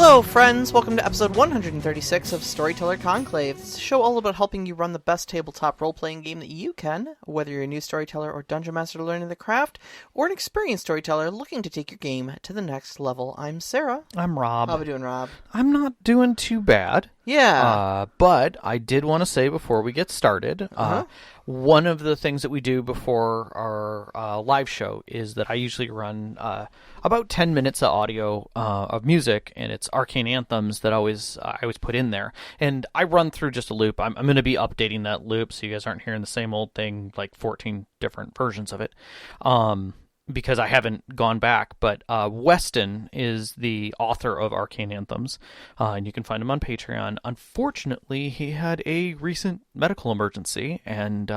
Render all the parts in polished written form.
Hello, friends! Welcome to episode 136 of Storyteller Conclave. It's a show all about helping you run the best tabletop role-playing game that you can, whether you're a new storyteller or dungeon master learning the craft, or an experienced storyteller looking to take your game to the next level. I'm Sarah. I'm Rob. How are we doing, Rob? I'm not doing too bad. Yeah. But I did want to say before we get started, one of the things that we do before our live show is that I usually run about 10 minutes of audio of music, and it's arcane anthems that I always put in there. And I run through just a loop. I'm going to be updating that loop so you guys aren't hearing the same old thing, like 14 different versions of it. Because I haven't gone back, but Weston is the author of Arcane Anthems, and you can find him on Patreon. Unfortunately, he had a recent medical emergency, and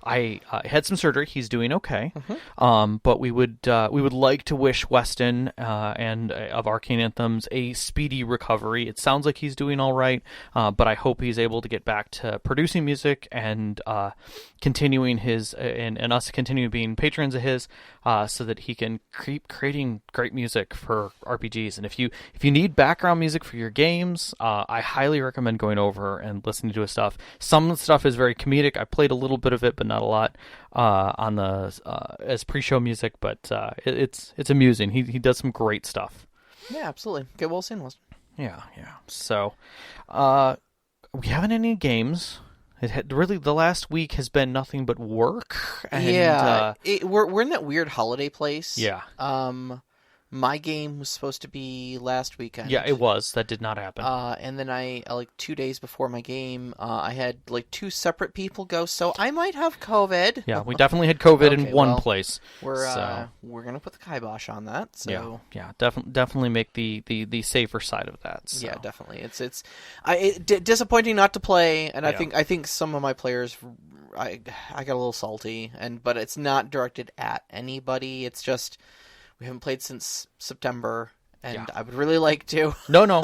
I had some surgery. He's doing okay, but we would like to wish Weston and of Arcane Anthems a speedy recovery. It sounds like he's doing all right, but I hope he's able to get back to producing music and continuing his and us continuing being patrons of his. So that he can keep creating great music for RPGs. And if you need background music for your games, I highly recommend going over and listening to his stuff. Some of the stuff is very comedic. I played a little bit of it, but not a lot on the as pre-show music. But it's amusing. He does some great stuff. Yeah, absolutely. Get well soon, Weston. Yeah. So we haven't any games. Really, the last week has been nothing but work. And, we're in that weird holiday place. Yeah. My game was supposed to be last weekend. Yeah, it was. That did not happen. And then I, 2 days before my game, I had, two separate people go, so I might have COVID. Yeah, we definitely had COVID in one place. We're going to put the kibosh on that, so... Yeah, definitely make the safer side of that. So. Yeah, definitely. It's disappointing not to play, and I think some of my players... I got a little salty, but it's not directed at anybody. It's just... We haven't played since September, and I would really like to. No,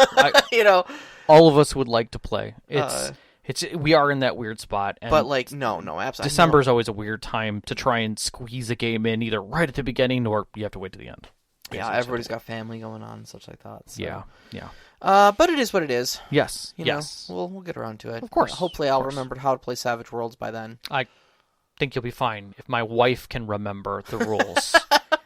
all of us would like to play. We are in that weird spot. And but no, absolutely. December is always a weird time to try and squeeze a game in, either right at the beginning or you have to wait to the end. Yeah, everybody's got family going on and such like that. So. Yeah. But it is what it is. Yes. We'll get around to it. Of course. Hopefully, I'll remember how to play Savage Worlds by then. I think you'll be fine if my wife can remember the rules.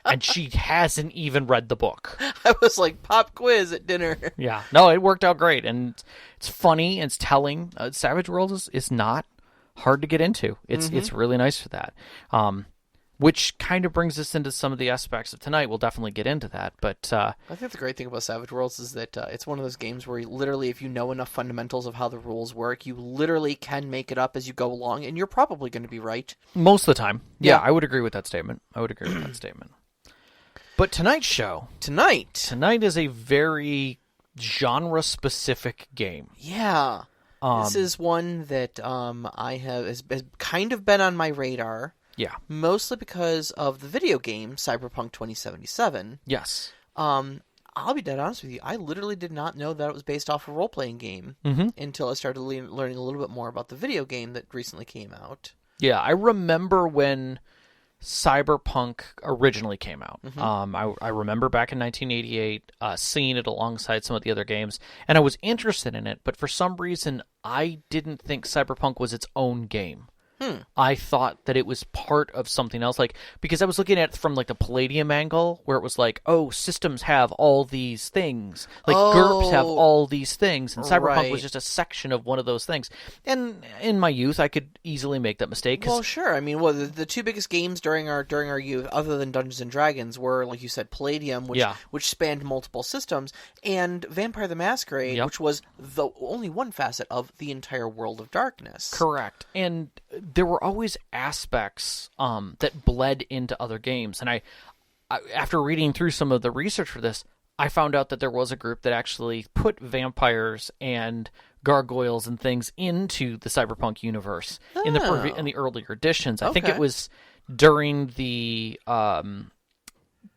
And she hasn't even read the book. I was like, pop quiz at dinner. Yeah. No, it worked out great. And it's funny. It's telling. Savage Worlds is not hard to get into. It's really nice for that. Which kind of brings us into some of the aspects of tonight. We'll definitely get into that. But I think the great thing about Savage Worlds is that it's one of those games where literally, if you know enough fundamentals of how the rules work, you literally can make it up as you go along, and you're probably going to be right. Most of the time. Yeah, I would agree with that statement. But tonight's show... Tonight is a very genre-specific game. Yeah. This is one that has kind of been on my radar. Yeah. Mostly because of the video game, Cyberpunk 2077. Yes. I'll be dead honest with you. I literally did not know that it was based off a role-playing game until I started learning a little bit more about the video game that recently came out. Yeah, I remember when Cyberpunk originally came out. I remember back in 1988 seeing it alongside some of the other games, and I was interested in it, but for some reason I didn't think Cyberpunk was its own game. I thought that it was part of something else, because I was looking at it from the Palladium angle, where it was systems have all these things, GURPS have all these things, and Cyberpunk was just a section of one of those things. And in my youth, I could easily make that mistake. Well, sure. I mean, the two biggest games during our youth, other than Dungeons and Dragons, were, like you said, Palladium, which spanned multiple systems, and Vampire the Masquerade, which was the only one facet of the entire world of darkness. Correct. And there were always aspects that bled into other games. And I, after reading through some of the research for this, I found out that there was a group that actually put vampires and gargoyles and things into the Cyberpunk universe in the earlier editions. I think it was during the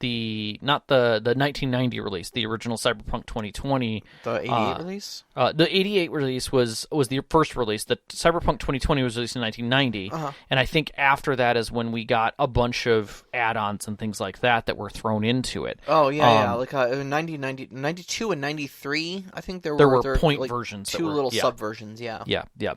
not the 1990 release, the original Cyberpunk 2020. The 88 release? The 88 release was the first release. The Cyberpunk 2020 was released in 1990, and I think after that is when we got a bunch of add-ons and things like that were thrown into it. Oh, yeah, like 92 and 93, I think there were point like versions. Two little subversions, yeah. Yeah.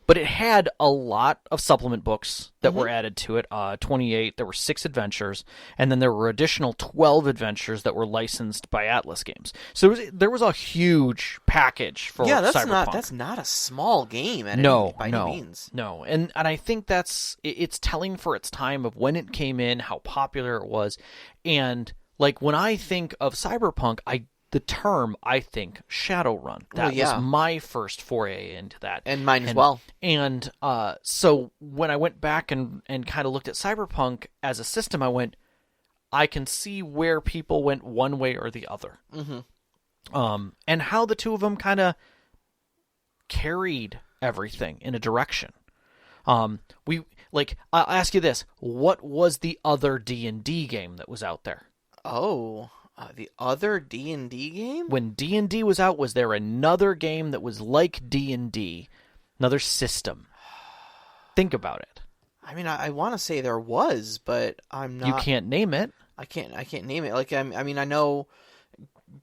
But it had a lot of supplement books that were added to it. 28, there were 6 adventures, and then there were additional 12 adventures that were licensed by Atlas Games. So there was a huge package for Cyberpunk. That's not a small game by any means. No, and I think it's telling for its time of when it came in, how popular it was, and like when I think of Cyberpunk, the term, I think, Shadowrun. That was my first foray into that. And mine as well. And so when I went back and kind of looked at Cyberpunk as a system, I can see where people went one way or the other. And how the two of them kind of carried everything in a direction. I'll ask you this. What was the other D&D game that was out there? Oh, the other D&D game? When D&D was out, was there another game that was like D&D, another system? Think about it. I mean, I want to say there was, but I'm not. You can't name it. I can't name it. Like I mean, I know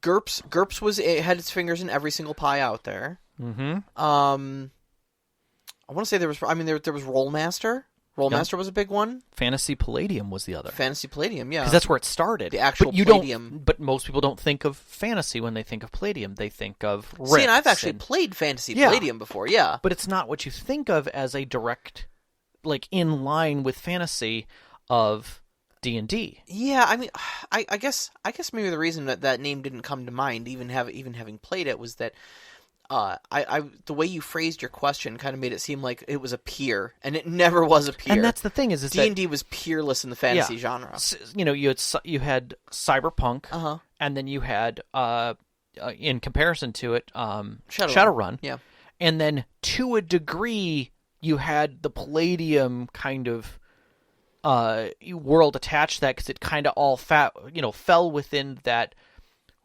GURPS it had its fingers in every single pie out there. I want to say there was. I mean, there was Rollmaster. Rollmaster was a big one. Fantasy Palladium was the other. Fantasy Palladium, yeah. Because that's where it started. The actual Palladium. But most people don't think of fantasy when they think of Palladium. They think of Rift. See, and I've actually played Fantasy Palladium before, yeah. But it's not what you think of as a direct, like, in line with fantasy of D&D. Yeah, I mean, I guess maybe the reason that name didn't come to mind, even having played it, was that the way you phrased your question kind of made it seem like it was a peer, and it never was a peer. And that's the thing is D&D was peerless in the fantasy genre. You had Cyberpunk, and then you had in comparison to it, Shadowrun. Yeah, and then to a degree you had the Palladium kind of world attached to that because it kind of all fell within that.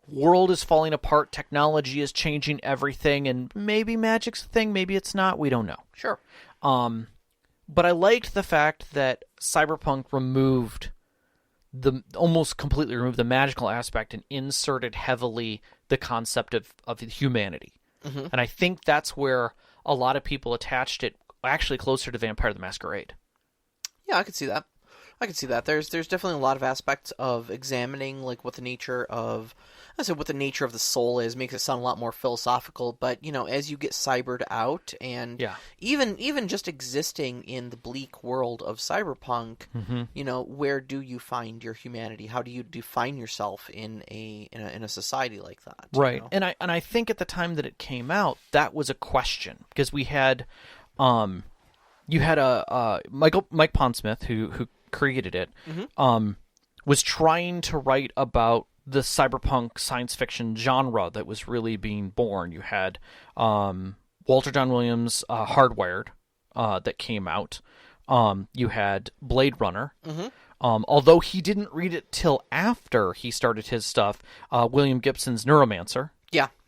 World is falling apart, technology is changing everything, and maybe magic's a thing, maybe it's not, we don't know. Sure. But I liked the fact that Cyberpunk almost completely removed the magical aspect and inserted heavily the concept of humanity. And I think that's where a lot of people attached it actually closer to Vampire the Masquerade. Yeah, I could see that. There's definitely a lot of aspects of examining like what the nature of the soul is. Makes it sound a lot more philosophical, but as you get cybered out and even just existing in the bleak world of cyberpunk, where do you find your humanity? How do you define yourself in a society like that? Right. And I think at the time that it came out, that was a question because we had you had Mike Pondsmith who created it, was trying to write about the cyberpunk science fiction genre that was really being born. You had Walter John Williams' Hardwired that came out. You had Blade Runner. Although he didn't read it till after he started his stuff, William Gibson's Neuromancer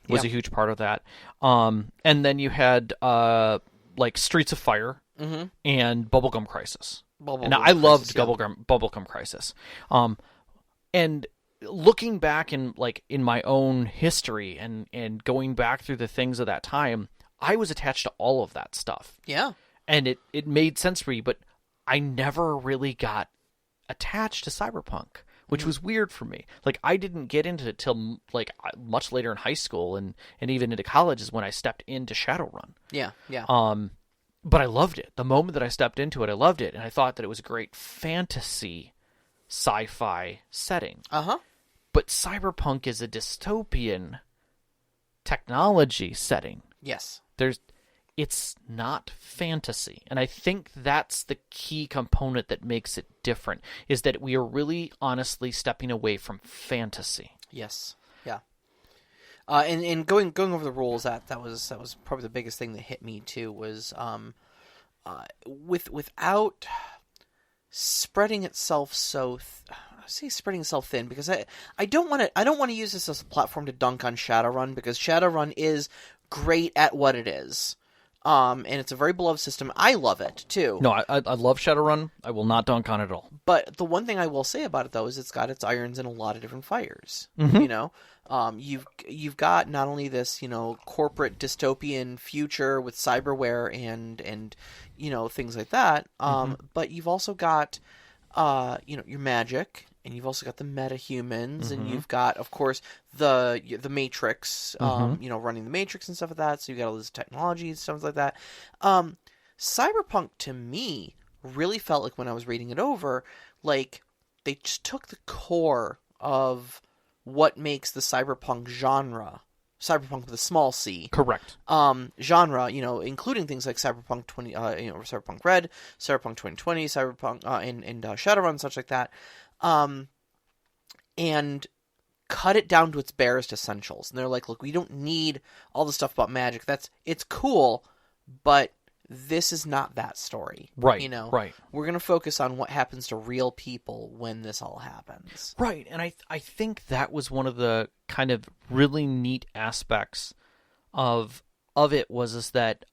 was a huge part of that. And then you had like Streets of Fire and Bubblegum Crisis. I loved Bubblegum Crisis. And looking back in my own history and going back through the things of that time, I was attached to all of that stuff. Yeah. And it made sense for me, but I never really got attached to Cyberpunk, which was weird for me. Like, I didn't get into it till much later in high school and even into college is when I stepped into Shadowrun. Yeah, yeah. But I loved it. The moment that I stepped into it, I loved it. And I thought that it was a great fantasy sci-fi setting. But Cyberpunk is a dystopian technology setting. Yes. It's not fantasy. And I think that's the key component that makes it different, is that we are really honestly stepping away from fantasy. Yes. Yeah. And going over the rules, that was probably the biggest thing that hit me too, was without spreading itself so say spreading itself thin, because I don't want to use this as a platform to dunk on Shadowrun, because Shadowrun is great at what it is. And it's a very beloved system. I love it too. No, I love Shadowrun. I will not dunk on it at all. But the one thing I will say about it, though, is it's got its irons in a lot of different fires. Mm-hmm. You know, you've got not only this, you know, corporate dystopian future with cyberware and you know, things like that. But you've also got you know, your magic, and you've also got the metahumans, and you've got, of course, the Matrix, you know, running the Matrix and stuff like that. So you've got all this technology and stuff like that. Cyberpunk, to me, really felt like, when I was reading it over, like they just took the core of what makes the cyberpunk genre, cyberpunk with a small c, Correct. genre, you know, including things like Cyberpunk Cyberpunk Red, Cyberpunk 2020, Cyberpunk and Shadowrun, such like that, and cut it down to its barest essentials. And they're like, look, we don't need all the stuff about magic. It's cool, but this is not that story. Right. You know, right. We're going to focus on what happens to real people when this all happens. Right. And I think that was one of the kind of really neat aspects of it is that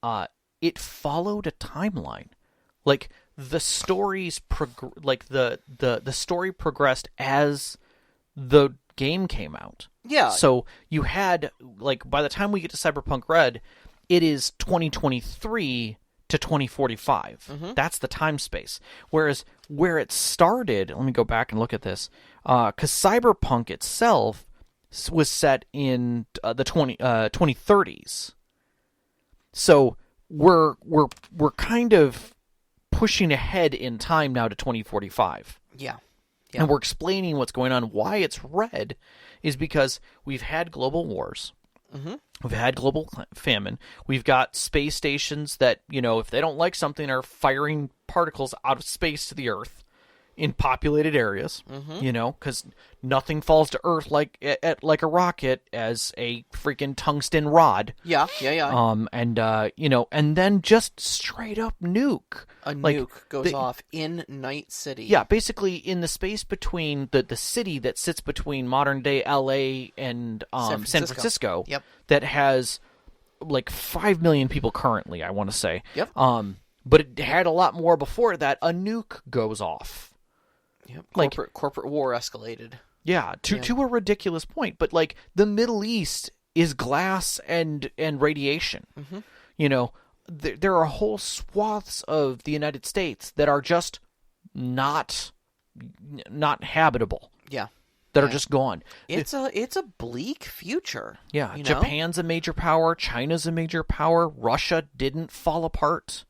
it followed a timeline. Like the stories the story progressed as the game came out. Yeah. So you had, like, by the time we get to Cyberpunk Red, it is 2023 to 2045. That's the time space. Whereas where it started, let me go back and look at this, because Cyberpunk itself was set in the 2030s. So we're kind of pushing ahead in time now to 2045. Yeah. And we're explaining what's going on. Why it's red is because we've had global wars. We've had global famine. We've got space stations that, you know, if they don't like something, are firing particles out of space to the Earth in populated areas, you know, because nothing falls to Earth like a rocket as a freaking tungsten rod. Yeah. And you know, and then just straight up nuke. A nuke goes off in Night City. Yeah, basically in the space between the city that sits between modern day LA and San Francisco. Yep. That has like 5 million people currently, I want to say. Yep. But it had a lot more before that. A nuke goes off. Yep. Corporate war escalated. Yeah, to a ridiculous point. But like the Middle East is glass and radiation. You know, there are whole swaths of the United States that are just not habitable. Yeah. That are just gone. It's a bleak future. Yeah, you know? Japan's a major power. China's a major power. Russia didn't fall apart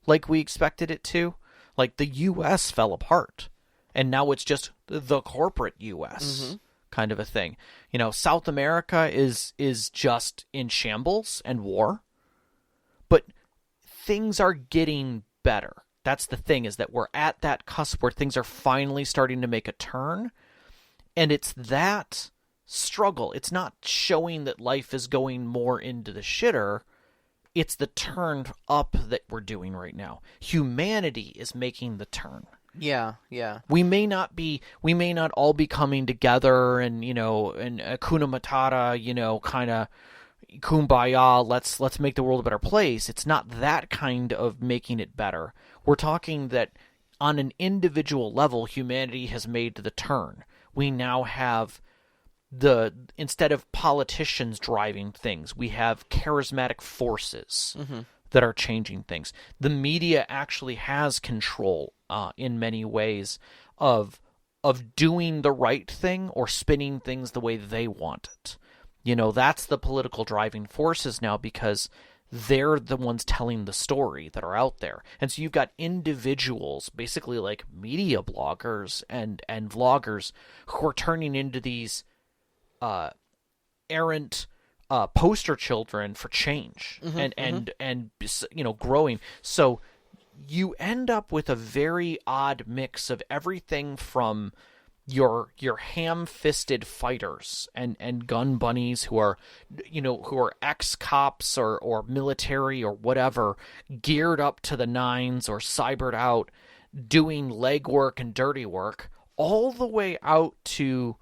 like we expected it to. Like the U.S. fell apart. And now it's just the corporate U.S. kind of a thing. You know, South America is just in shambles and war. But things are getting better. That's the thing, is that we're at that cusp where things are finally starting to make a turn. And it's that struggle. It's not showing that life is going more into the shitter. It's the turn up that we're doing right now. Humanity is making the turn. Yeah. We may not all be coming together and, you know, and Hakuna Matata, you know, kind of kumbaya, let's make the world a better place. It's not that kind of making it better. We're talking that on an individual level, humanity has made the turn. We now have instead of politicians driving things, we have charismatic forces that are changing things. The media actually has control in many ways of doing the right thing or spinning things the way they want it. You know, that's the political driving forces now, because they're the ones telling the story that are out there. And so you've got individuals, basically like media bloggers and vloggers, who are turning into these errant poster children for change and you know, growing. So you end up with a very odd mix of everything from your ham-fisted fighters and gun bunnies who are ex-cops or military or whatever, geared up to the nines or cybered out, doing legwork and dirty work, all the way out to,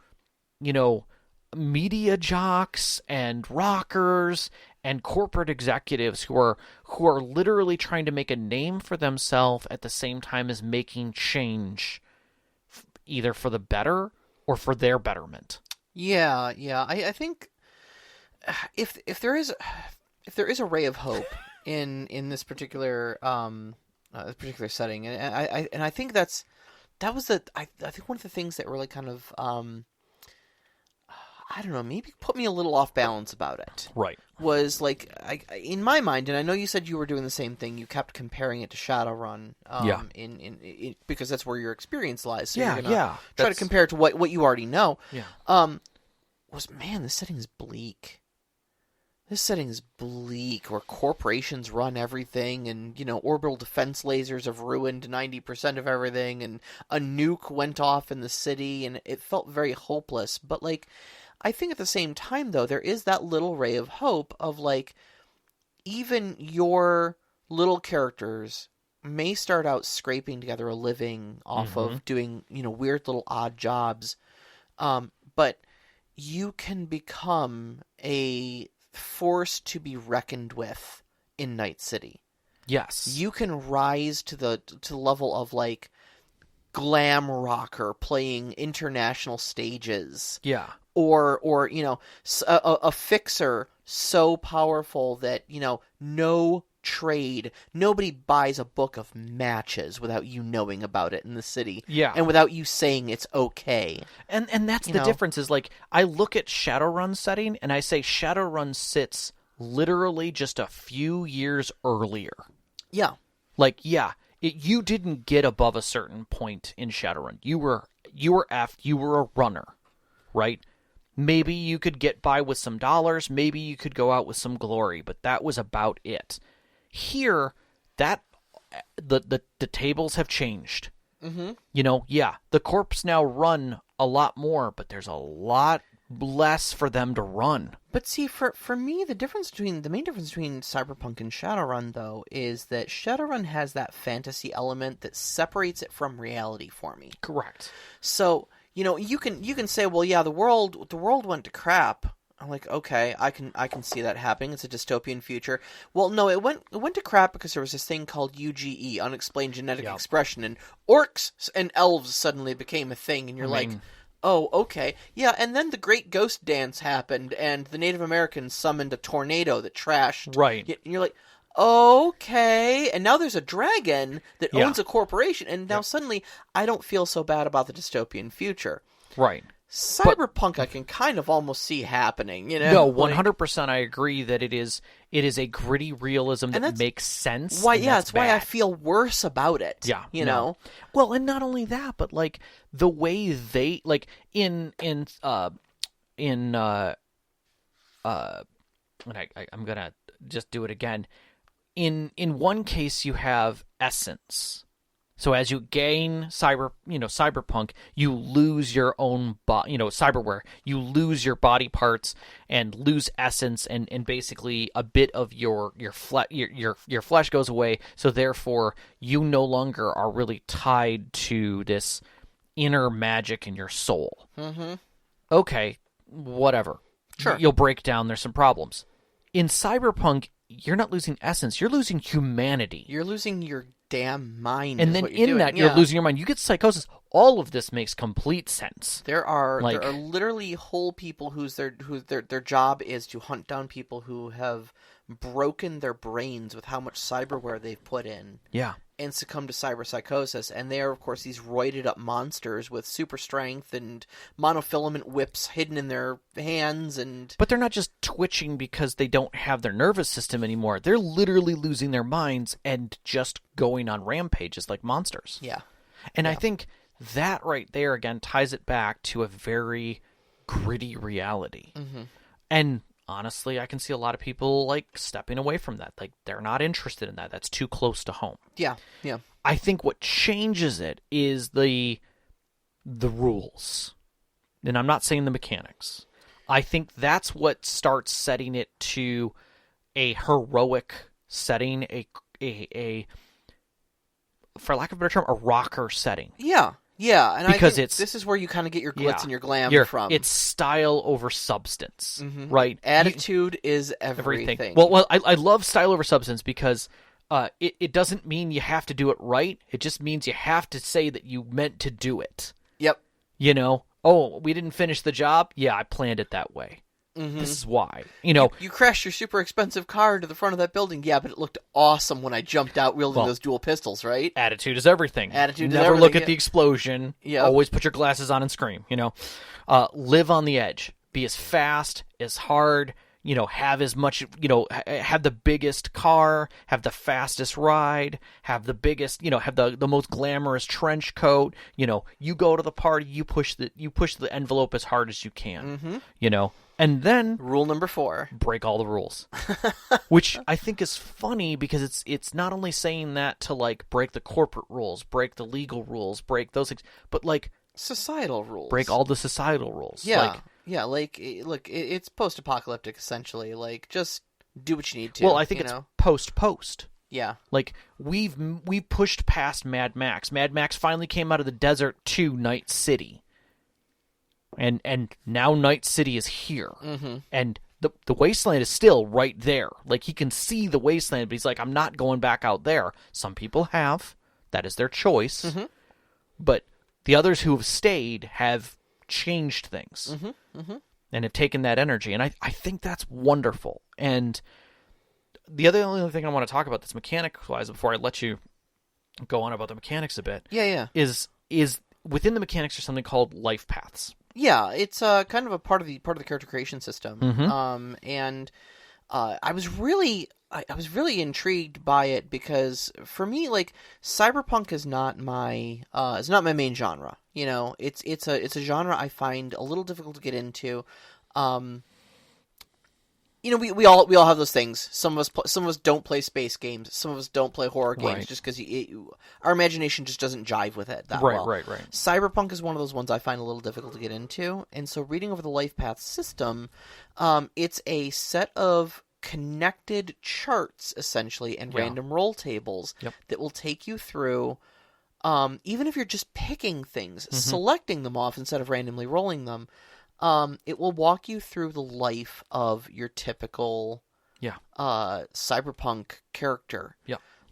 media jocks and rockers and corporate executives who are literally trying to make a name for themselves at the same time as making change, either for the better or for their betterment. Yeah. I think if there is a ray of hope in this particular setting, and I think I think one of the things that really kind of I don't know, maybe put me a little off balance about it. Right. Was like, in my mind, and I know you said you were doing the same thing. You kept comparing it to Shadowrun. In because that's where your experience lies. So you're gonna try to compare it to what you already know. Yeah. This setting is bleak. This setting is bleak, where corporations run everything, and, orbital defense lasers have ruined 90% of everything, and a nuke went off in the city, and it felt very hopeless. But, I think at the same time, though, there is that little ray of hope of, even your little characters may start out scraping together a living off of doing, weird little odd jobs, but you can become a force to be reckoned with in Night City. Yes. You can rise to the level of glam rocker playing international stages. Yeah. Or a fixer so powerful that, no trade, nobody buys a book of matches without you knowing about it in the city. Yeah. And without you saying it's okay. And that's the difference is, I look at Shadowrun's setting and I say Shadowrun sits literally just a few years earlier. Yeah. You didn't get above a certain point in Shadowrun. You were effed, you were a runner, right? Maybe you could get by with some dollars, maybe you could go out with some glory, but that was about it. Here, that the tables have changed. Mm-hmm. The corps now run a lot more, but there's a lot less for them to run. But see, for me, the main difference between Cyberpunk and Shadowrun, though, is that Shadowrun has that fantasy element that separates it from reality for me. Correct. So, you can say, well, yeah, the world went to crap. I'm like, okay, I can see that happening. It's a dystopian future. Well, no, it went to crap because there was this thing called UGE, unexplained genetic expression, and orcs and elves suddenly became a thing, and you're oh, okay. Yeah, and then the Great Ghost Dance happened, and the Native Americans summoned a tornado that trashed. Right. And you're like, okay, and now there's a dragon that owns a corporation, and now suddenly I don't feel so bad about the dystopian future. Right. Cyberpunk, I can kind of almost see happening, No, 100% I agree that it is a gritty realism that makes sense. That's why I feel worse about it. Yeah. Know? Well, and not only that, but the way they I'm gonna just do it again. In one case you have essence. So as you gain cyberpunk, you lose your own cyberware. You lose your body parts and lose essence, and basically a bit of your flesh goes away. So therefore, you no longer are really tied to this inner magic in your soul. Mm-hmm. Okay, whatever. Sure. You'll break down. There's some problems. In Cyberpunk, you're not losing essence. You're losing humanity. You're losing your damn mind. And then in that, you're losing your mind. You get psychosis. All of this makes complete sense. There are literally whole people whose their job is to hunt down people who have broken their brains with how much cyberware they've put in. Yeah. And succumb to cyberpsychosis. And they are, of course, these roided up monsters with super strength and monofilament whips hidden in their hands. But they're not just twitching because they don't have their nervous system anymore. They're literally losing their minds and just going on rampages like monsters. Yeah. And I think that right there, again, ties it back to a very gritty reality. Mm-hmm. And honestly, I can see a lot of people stepping away from that. They're not interested in that. That's too close to home. Yeah, yeah. I think what changes it is the rules. And I'm not saying the mechanics. I think that's what starts setting it to a heroic setting, a for lack of a better term, a rocker setting. Yeah. Yeah, and because I think this is where you kind of get your glitz and your glam from. It's style over substance, right? Attitude is everything. Well, I love style over substance because it doesn't mean you have to do it right. It just means you have to say that you meant to do it. Yep. You know, oh, we didn't finish the job? Yeah, I planned it that way. This is why. You know, you crashed your super expensive car into the front of that building. Yeah, but it looked awesome when I jumped out wielding those dual pistols, right? Attitude is everything. Attitude is Never everything. Look at the explosion. Yep. Always put your glasses on and scream, you know. Live on the edge. Be as fast, as hard, you know, have as much, you know, have the biggest car, have the fastest ride, have the biggest, you know, have the most glamorous trench coat. You know, you go to the party, you push the envelope as hard as you can, you know. And then rule number 4, break all the rules, which I think is funny because it's not only saying that to like break the corporate rules, break the legal rules, break those things, but like societal rules, break all the societal rules. Yeah, look, it's post-apocalyptic essentially. Like, just do what you need to. Well, I think it's post. Yeah, like we pushed past Mad Max. Mad Max finally came out of the desert to Night City. And now Night City is here. And the wasteland is still right there. Like, he can see the wasteland, but he's like, I'm not going back out there. Some people have. That is their choice. But the others who have stayed have changed things. And have taken that energy. And I think that's wonderful. And the only thing I want to talk about that's mechanic-wise before I let you go on about the mechanics a bit. Is within the mechanics there's something called life paths. Yeah, it's kind of a part of the character creation system, and I was really intrigued by it because for me, like, cyberpunk is not my main genre. You know, it's a genre I find a little difficult to get into. You know, we all have those things. Some of us don't play space games. Some of us don't play horror games just because our imagination just doesn't jive with it that well. Right. Cyberpunk is one of those ones I find a little difficult to get into, and so reading over the life path system, it's a set of connected charts essentially and random roll tables that will take you through. Even if you're just picking things, selecting them off instead of randomly rolling them. It will walk you through the life of your typical cyberpunk character.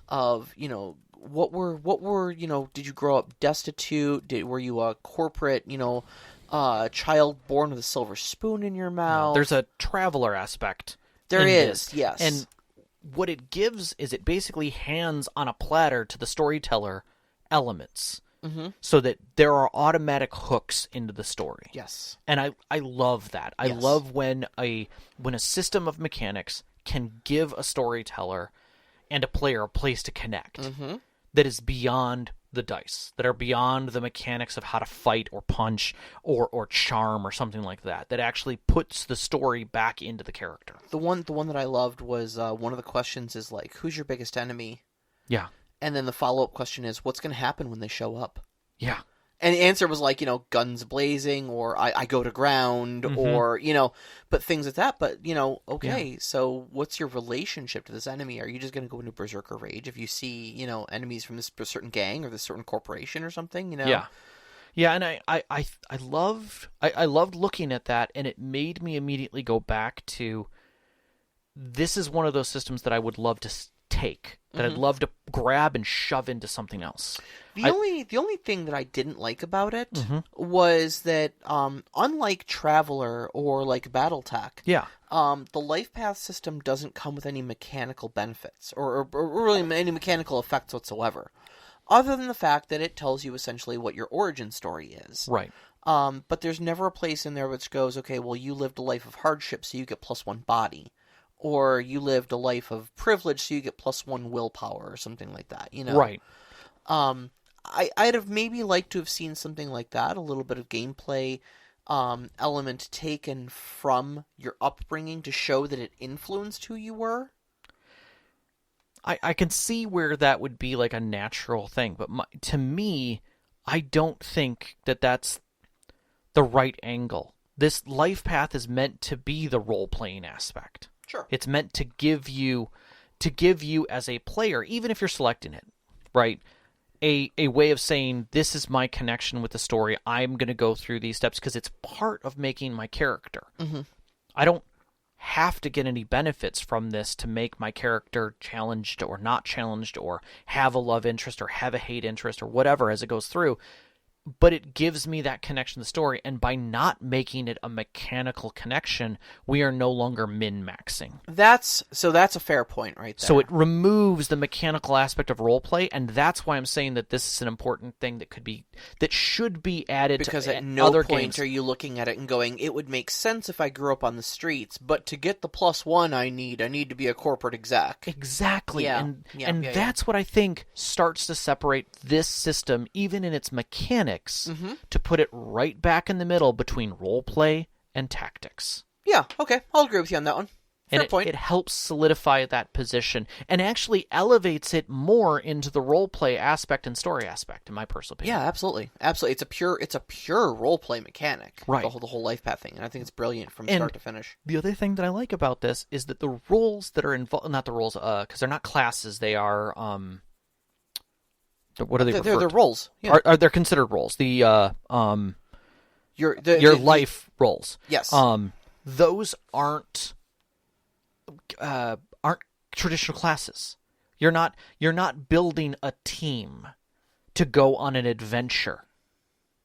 Of, you know, what were you know, did you grow up destitute? Were you a corporate, you know, child born with a silver spoon in your mouth? There's a traveler aspect. There is, yes. And what it gives is it basically hands on a platter to the storyteller elements. So that there are automatic hooks into the story. Yes. And I love that. I love when a system of mechanics can give a storyteller and a player a place to connect that is beyond the dice, that are beyond the mechanics of how to fight or punch or charm or something like that, that actually puts the story back into the character. The one that I loved was one of the questions is like, who's your biggest enemy? Yeah. And then the follow-up question is, what's going to happen when they show up? Yeah. And the answer was like, you know, guns blazing, or I go to ground, or, you know, but things like that. But, you know, okay, so what's your relationship to this enemy? Are you just going to go into berserker rage if you see, you know, enemies from this certain gang or this certain corporation or something, you know? Yeah. Yeah, and I loved looking at that, and it made me immediately go back to, this is one of those systems that I would love to take, that I'd love to grab and shove into something else. The only thing that I didn't like about it was that, unlike Traveler or like BattleTech, the life path system doesn't come with any mechanical benefits or really any mechanical effects whatsoever, other than the fact that it tells you essentially what your origin story is. Right. But there's never a place in there which goes, okay, well, you lived a life of hardship, so you get +1 body. Or you lived a life of privilege, so you get +1 willpower or something like that, you know? Right. I'd have maybe liked to have seen something like that, a little bit of gameplay element taken from your upbringing to show that it influenced who you were. I can see where that would be like a natural thing, but to me, I don't think that that's the right angle. This life path is meant to be the role-playing aspect. Sure. It's meant to give you as a player, even if you're selecting it, right, a way of saying, this is my connection with the story. I'm going to go through these steps because it's part of making my character. Mm-hmm. I don't have to get any benefits from this to make my character challenged or not challenged or have a love interest or have a hate interest or whatever as it goes through. But it gives me that connection to the story, and by not making it a mechanical connection, we are no longer min-maxing. That's a fair point right there. So it removes the mechanical aspect of roleplay, and that's why I'm saying that this is an important thing that should be added because to at no other point games. are you looking at it and going, it would make sense if I grew up on the streets, but to get the +1 I need to be a corporate exec. Exactly. Yeah. And that's what I think starts to separate this system, even in its mechanics, to put it right back in the middle between roleplay and tactics. Yeah, okay. I'll agree with you on that one. Fair point. It helps solidify that position and actually elevates it more into the roleplay aspect and story aspect, in my personal opinion. Yeah, absolutely. Absolutely. It's a pure roleplay mechanic. Right. The whole life path thing. And I think it's brilliant from start to finish. The other thing that I like about this is that the roles that are involved, not the roles, because they're not classes, they are, what are they referred They're to? roles. Yeah. Are they're considered roles? The Your life roles. Yes. Those aren't traditional classes. You're not building a team to go on an adventure.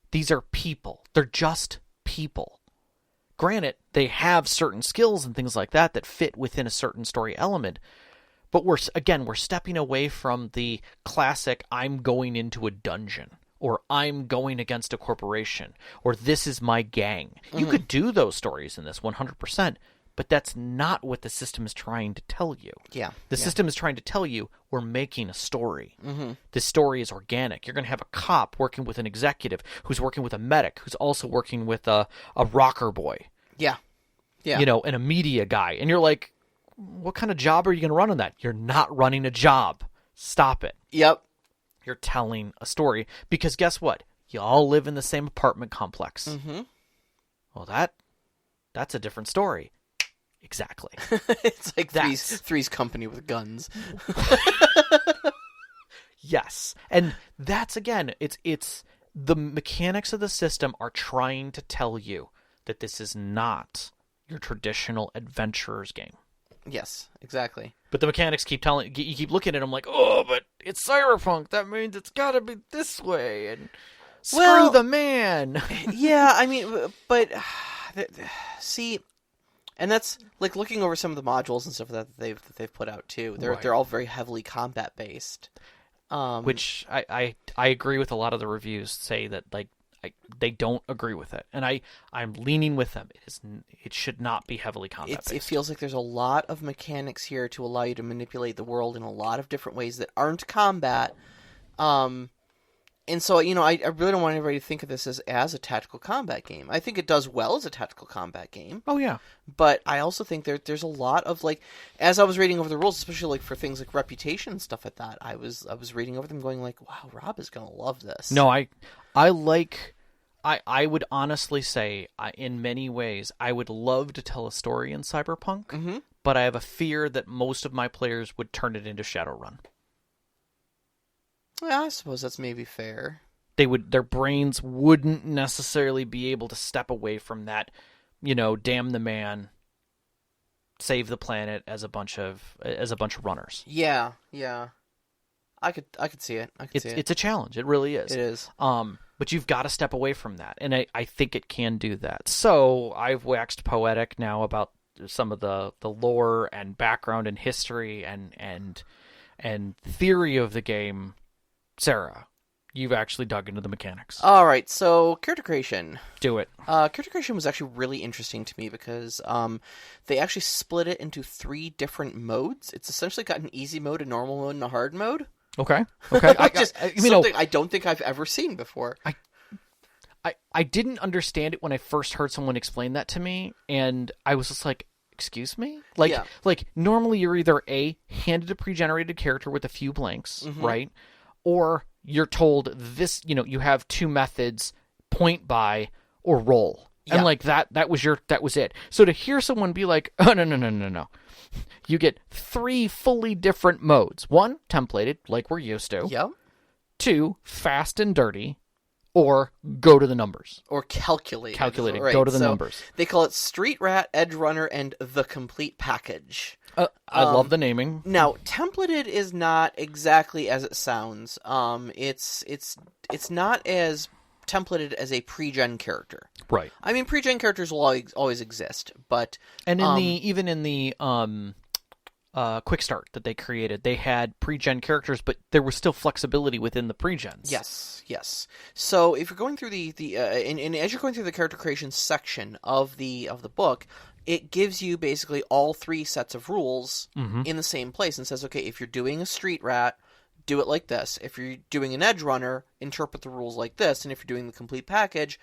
These are people. They're just people. Granted, they have certain skills and things like that fit within a certain story element. But we're stepping away from the classic, I'm going into a dungeon, or I'm going against a corporation, or this is my gang. You could do those stories in this 100%, but that's not what the system is trying to tell you. Yeah. The system is trying to tell you, we're making a story. This story is organic. You're going to have a cop working with an executive who's working with a medic who's also working with a rocker boy. Yeah. Yeah. And a media guy. And you're like, what kind of job are you going to run on that? You're not running a job. Stop it. Yep. You're telling a story. Because guess what? You all live in the same apartment complex. Mm-hmm. Well, that's a different story. Exactly. It's like Three's Company with guns. Yes. And that's, again, it's the mechanics of the system are trying to tell you that this is not your traditional adventurer's game. Yes, exactly. But the mechanics keep you keep looking at them like, oh, but it's Cyberpunk. That means it's got to be this way. And screw the man. Yeah, I mean, but see, and that's like looking over some of the modules and stuff that they've put out too. They're all very heavily combat based. Which I agree with a lot of the reviews say that they don't agree with it, and I'm leaning with them. It should not be heavily combat based. It feels like there's a lot of mechanics here to allow you to manipulate the world in a lot of different ways that aren't combat. And so, I really don't want anybody to think of this as a tactical combat game. I think it does well as a tactical combat game. Oh yeah, but I also think there's a lot of as I was reading over the rules, especially for things like reputation and stuff like that, I was reading over them going like, wow, Rob is gonna love this. No, I would honestly say, in many ways, I would love to tell a story in Cyberpunk, but I have a fear that most of my players would turn it into Shadowrun. Yeah, I suppose that's maybe fair. Their brains wouldn't necessarily be able to step away from that, damn the man, save the planet as a bunch of runners. Yeah. I could see it. It's a challenge. It really is. It is. But you've got to step away from that, and I think it can do that. So I've waxed poetic now about some of the lore and background and history and theory of the game. Sarah, you've actually dug into the mechanics. All right, so character creation. Do it. Character creation was actually really interesting to me because they actually split it into 3 different modes. It's essentially got an easy mode, a normal mode, and a hard mode. Okay. Something I don't think I've ever seen before. I didn't understand it when I first heard someone explain that to me, and I was just like, excuse me? Like normally you're either handed a pre-generated character with a few blanks, right? Or you're told this, you have 2 methods, point by or roll. Yeah. And that was it. So to hear someone be like, oh, no. You get 3 fully different modes. 1, templated, like we're used to. Yep. to fast and dirty, or go to the numbers. Or calculated. Right. Go to the numbers. They call it Street Rat, Edge Runner, and the Complete Package. I love the naming. Now, templated is not exactly as it sounds. It's not as templated as a pre-gen character. Right. I mean, pre-gen characters will always exist, but and even in the quick start that they created, they had pre-gen characters, but there was still flexibility within the pre-gens. Yes. So if you're going through and as you're going through the character creation section of the book, it gives you basically all three sets of rules in the same place and says, okay, if you're doing a street rat, do it like this. If you're doing an edge runner, interpret the rules like this. And if you're doing the complete package,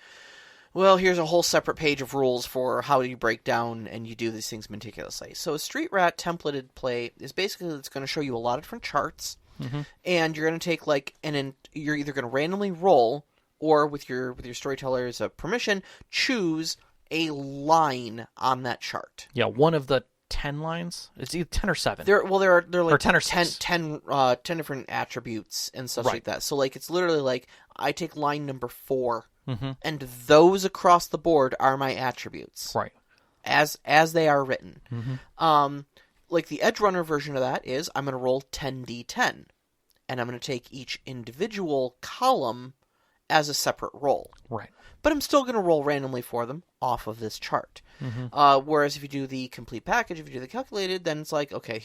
well, here's a whole separate page of rules for how you break down and you do these things meticulously. So a street rat templated play is basically, it's going to show you a lot of different charts, and you're going to take you're either going to randomly roll, or with your storyteller's permission, choose a line on that chart. Yeah, one of the 10 lines. It's either 10 or 7. There are like or 10 or 6. 10 different attributes and stuff like that. So like it's literally like I take line number 4, and those across the board are my attributes, right? As they are written. Like the edge runner version of that is I'm going to roll 10d10, and I'm going to take each individual column as a separate roll, right? But I'm still going to roll randomly for them off of this chart. Whereas if you do the complete package, if you do the calculated, then it's like, okay,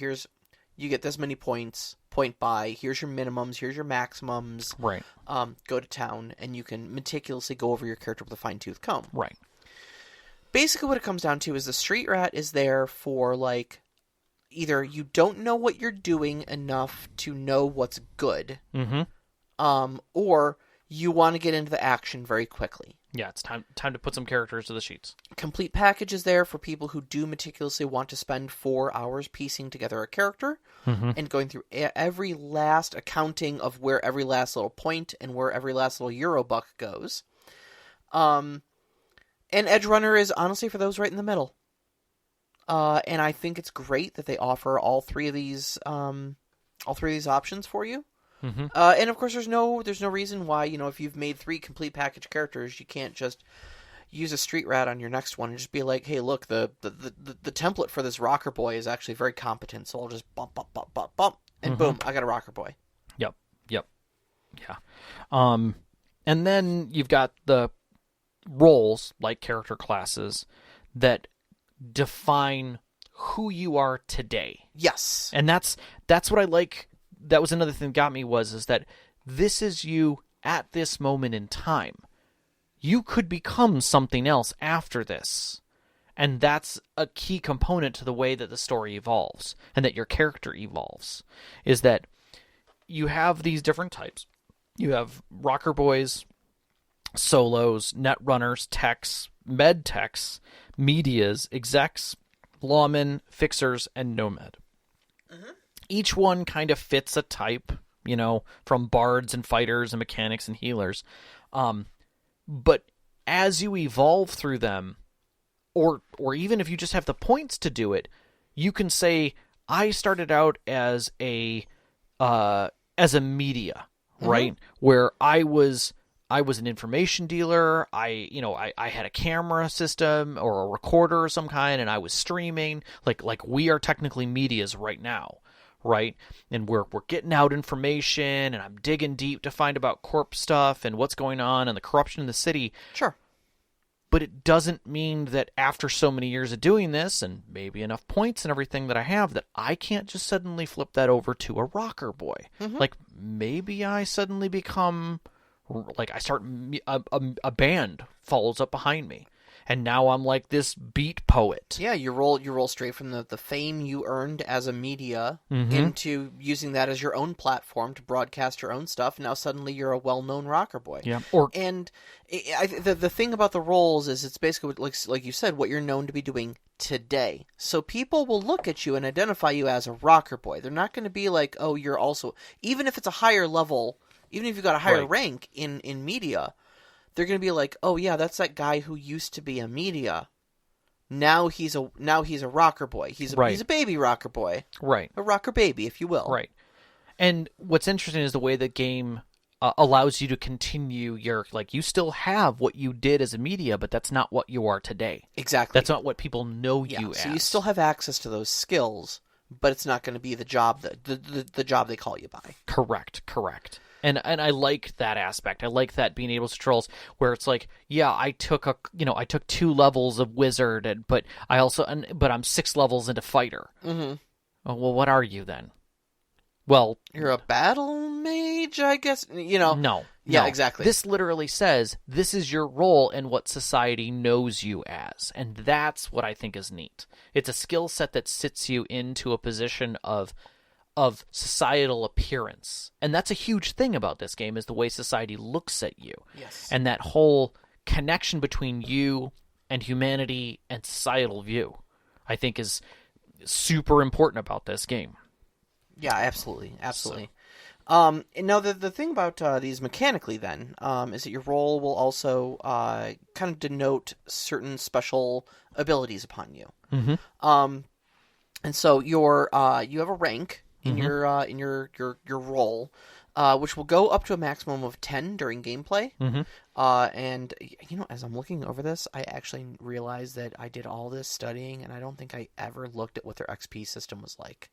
you get this many points, point by, here's your minimums, here's your maximums. Right. Go to town, and you can meticulously go over your character with a fine-tooth comb. Right. Basically what it comes down to is the street rat is there for, like, either you don't know what you're doing enough to know what's good, or you want to get into the action very quickly. Yeah, it's time to put some characters to the sheets. Complete package is there for people who do meticulously want to spend 4 hours piecing together a character and going through every last accounting of where every last little point and where every last little Euro buck goes. And Edge Runner is honestly for those right in the middle. And I think it's great that they offer all three of these options for you. And of course, there's no reason why, if you've made 3 complete package characters, you can't just use a street rat on your next one and just be like, hey, look, the template for this rocker boy is actually very competent, so I'll just bump, and boom, I got a rocker boy. Yep. Yeah. And then you've got the roles, like character classes, that define who you are today. Yes. And that's what I like. That was another thing that got me is that this is you at this moment in time. You could become something else after this. And that's a key component to the way that the story evolves and that your character evolves, is that you have these different types. You have rocker boys, solos, net runners, techs, med techs, medias, execs, lawmen, fixers, and nomad. Each one kind of fits a type, from bards and fighters and mechanics and healers. But as you evolve through them, or even if you just have the points to do it, you can say, I started out as a media, right? Where I was an information dealer. I had a camera system or a recorder of some kind, and I was streaming. Like we are technically medias right now. Right, and we're getting out information, and I'm digging deep to find about corp stuff and what's going on and the corruption in the city. Sure. But it doesn't mean that after so many years of doing this, and maybe enough points and everything that I have, that I can't just suddenly flip that over to a rocker boy. Like, maybe I suddenly become, like, I start, a band follows up behind me. And now I'm like this beat poet. Yeah, you roll straight from the fame you earned as a media into using that as your own platform to broadcast your own stuff. Now suddenly you're a well-known rocker boy. Yeah. The thing about the roles is it's basically like you said, what you're known to be doing today. So people will look at you and identify you as a rocker boy. They're not going to be like, oh, you're also, even if it's a higher level, even if you've got a higher rank in media. They're going to be like, oh yeah, that's that guy who used to be a media. Now he's a rocker boy. He's a baby rocker boy. Right. A rocker baby, if you will. Right. And what's interesting is the way the game allows you to continue your, like, you still have what you did as a media, but that's not what you are today. Exactly. That's not what people know you as. So you still have access to those skills, but it's not going to be the job that the job they call you by. Correct. And I like that aspect. I like that being able to trolls where it's like, yeah, I took 2 levels of wizard, but I'm 6 levels into fighter. Mm-hmm. Oh, well, what are you then? Well, you're a battle mage, I guess. No. Yeah, exactly. This literally says this is your role and what society knows you as, and that's what I think is neat. It's a skill set that sits you into a position of societal appearance. And that's a huge thing about this game, is the way society looks at you. Yes. And that whole connection between you and humanity and societal view, I think, is super important about this game. Yeah, absolutely. And now the thing about these mechanically then is that your role will also kind of denote certain special abilities upon you. Mm-hmm. And so you have a rank in your role, which will go up to a maximum of 10 during gameplay. Mm-hmm. And as I'm looking over this, I actually realized that I did all this studying, and I don't think I ever looked at what their XP system was like.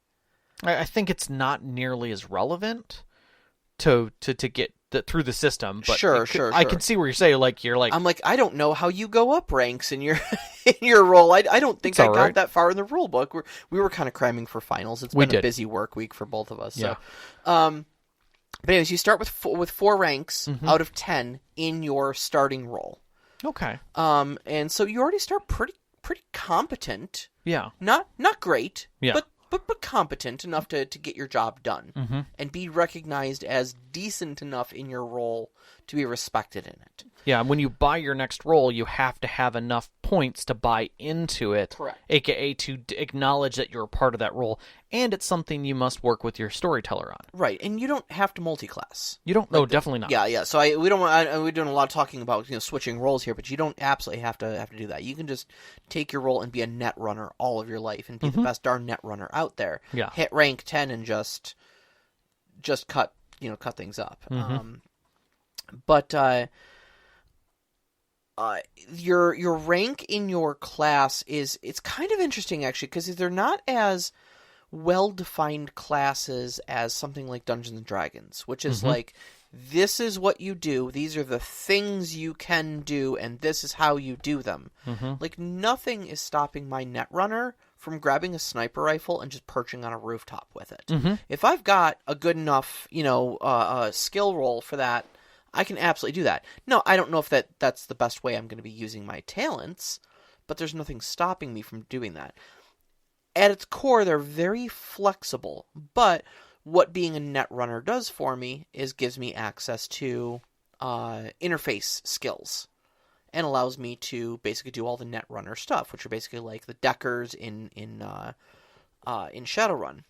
I think it's not nearly as relevant to get through the system, but sure. I can see where you're saying, I'm like, I don't know how you go up ranks in your in your role. I don't think I got that far in the rule book. We were kind of cramming for finals. It's been a busy work week for both of us. Yeah. So, but anyways, you start with 4 ranks out of 10 in your starting role. Okay. And so you already start pretty competent. Yeah. Not great. Yeah. But competent enough to get your job done and be recognized as decent enough in your role to be respected in it. Yeah, when you buy your next role, you have to have enough points to buy into it. Correct. AKA to acknowledge that you're a part of that role, and it's something you must work with your storyteller on. Right, and you don't have to multi-class. You don't? No, definitely not. Yeah. So we're doing a lot of talking about switching roles here, but you don't absolutely have to do that. You can just take your role and be a net runner all of your life and be the best darn net runner out there. Yeah. Hit rank 10 and just cut things up. But your rank in your class it's kind of interesting actually, because they're not as well-defined classes as something like Dungeons and Dragons, which is like, this is what you do, these are the things you can do, and this is how you do them. Like, nothing is stopping my netrunner from grabbing a sniper rifle and just perching on a rooftop with it. If I've got a good enough skill roll for that, I can absolutely do that. No, I don't know if that's the best way I'm going to be using my talents, but there's nothing stopping me from doing that. At its core, they're very flexible, but what being a netrunner does for me is gives me access to interface skills and allows me to basically do all the netrunner stuff, which are basically like the deckers in Shadowrun.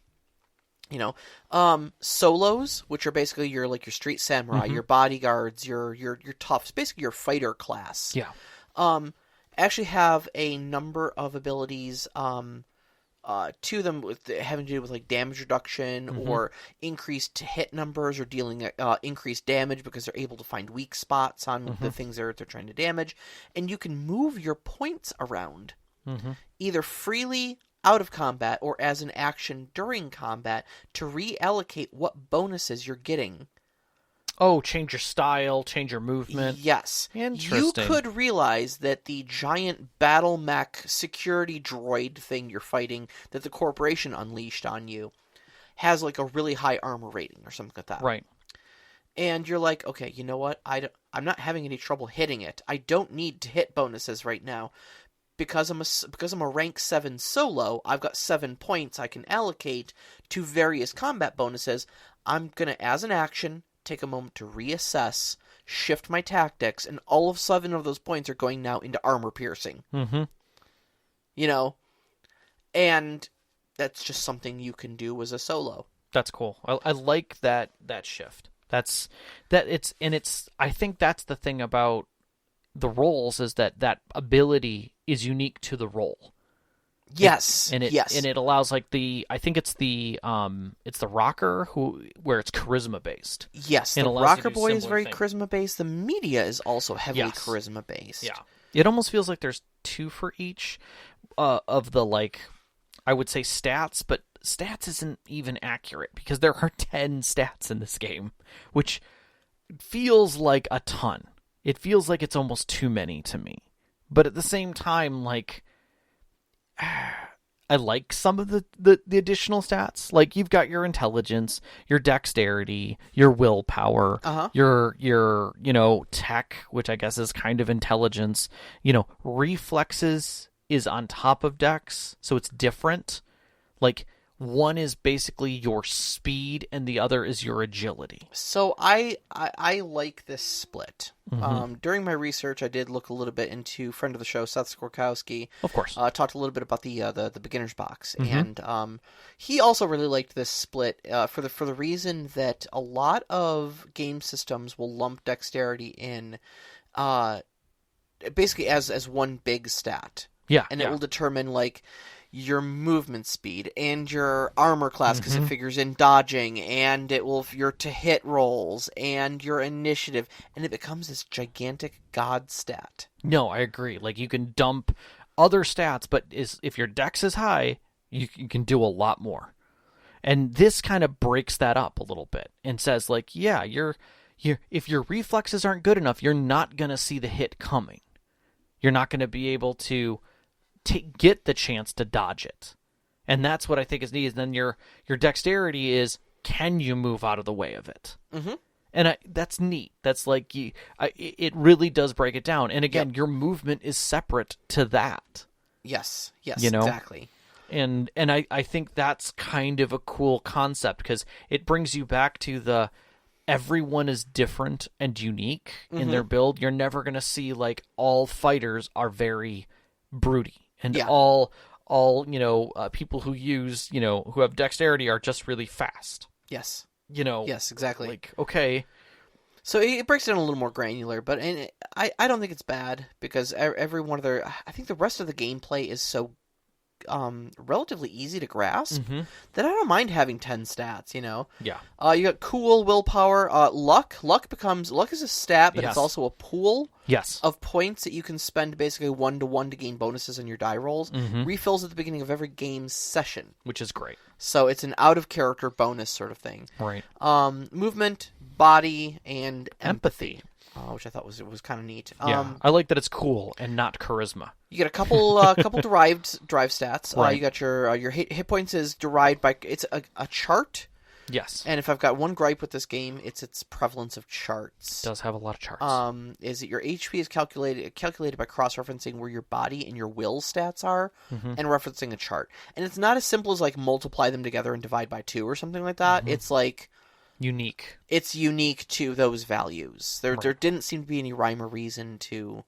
Solos, which are basically your street samurai, your bodyguards, your toughs, basically your fighter class. Yeah. Actually have a number of abilities to them having to do with like damage reduction or increased hit numbers or dealing increased damage because they're able to find weak spots on the things they're trying to damage, and you can move your points around either freely out of combat or as an action during combat to reallocate what bonuses you're getting. Oh, change your style, change your movement. Yes. Interesting. You could realize that the giant battle mech security droid thing you're fighting that the corporation unleashed on you has like a really high armor rating or something like that. Right. And you're like, okay, you know what? I'm not having any trouble hitting it. I don't need to hit bonuses right now. Because I'm a rank 7 solo, I've got 7 points I can allocate to various combat bonuses. I'm going to, as an action, take a moment to reassess, shift my tactics, and all of 7 of those points are going now into armor piercing. And that's just something you can do as a solo. That's cool. I like that shift. I think that's the thing about the roles, is that ability is unique to the role. Yes. And it allows like I think it's the rocker where it's charisma based. Yes, the rocker boy is very charisma based. The media is also heavily charisma based. Yeah. It almost feels like there's 2 for each of the, like, I would say stats, but stats isn't even accurate because there are 10 stats in this game, which feels like a ton. It feels like it's almost too many to me. But at the same time, like, I like some of the additional stats. Like, you've got your intelligence, your dexterity, your willpower, your tech, which I guess is kind of intelligence. Reflexes is on top of dex, so it's different. Like, one is basically your speed and the other is your agility. So I like this split. During my research, I did look a little bit into friend of the show, Seth Skorkowski. Of course. Talked a little bit about the beginner's box. And he also really liked this split for the reason that a lot of game systems will lump dexterity in basically as one big stat. Yeah. And it will determine, like, your movement speed and your armor class because it figures in dodging, and it will your to hit rolls and your initiative, and it becomes this gigantic god stat. No, I agree. Like, you can dump other stats, but if your dex is high, you can do a lot more. And this kind of breaks that up a little bit and says, like, yeah, if your reflexes aren't good enough, you're not going to see the hit coming. You're not going to be able to get the chance to dodge it. And that's what I think is needed. Then your dexterity is, can you move out of the way of it? And that's neat. That's like, it really does break it down. And again, your movement is separate to that. Yes, exactly. And I think that's kind of a cool concept because it brings you back to everyone is different and unique in their build. You're never going to see, like, all fighters are very broody. And all people who use, who have dexterity are just really fast. Yes. Yes, exactly. Like, okay. So it breaks it down a little more granular, but I don't think it's bad because every one of I think the rest of the gameplay is so relatively easy to grasp that I don't mind having 10 stats, Yeah. You got cool, willpower, luck. Luck is a stat, but it's also a pool of points that you can spend basically 1-to-1 to gain bonuses on your die rolls. Refills at the beginning of every game session. Which is great. So it's an out-of-character bonus sort of thing. Right. Movement, body, and empathy. Which I thought was kind of neat. Yeah, I like that it's cool and not charisma. You get a couple drive stats. Right. You got your hit points is derived by it's a chart. Yes. And if I've got one gripe with this game, it's its prevalence of charts. It does have a lot of charts. Is that your HP is calculated by cross-referencing where your body and your will stats are and referencing a chart. And it's not as simple as, like, multiply them together and divide by 2 or something like that. It's like unique. It's unique to those values. There didn't seem to be any rhyme or reason to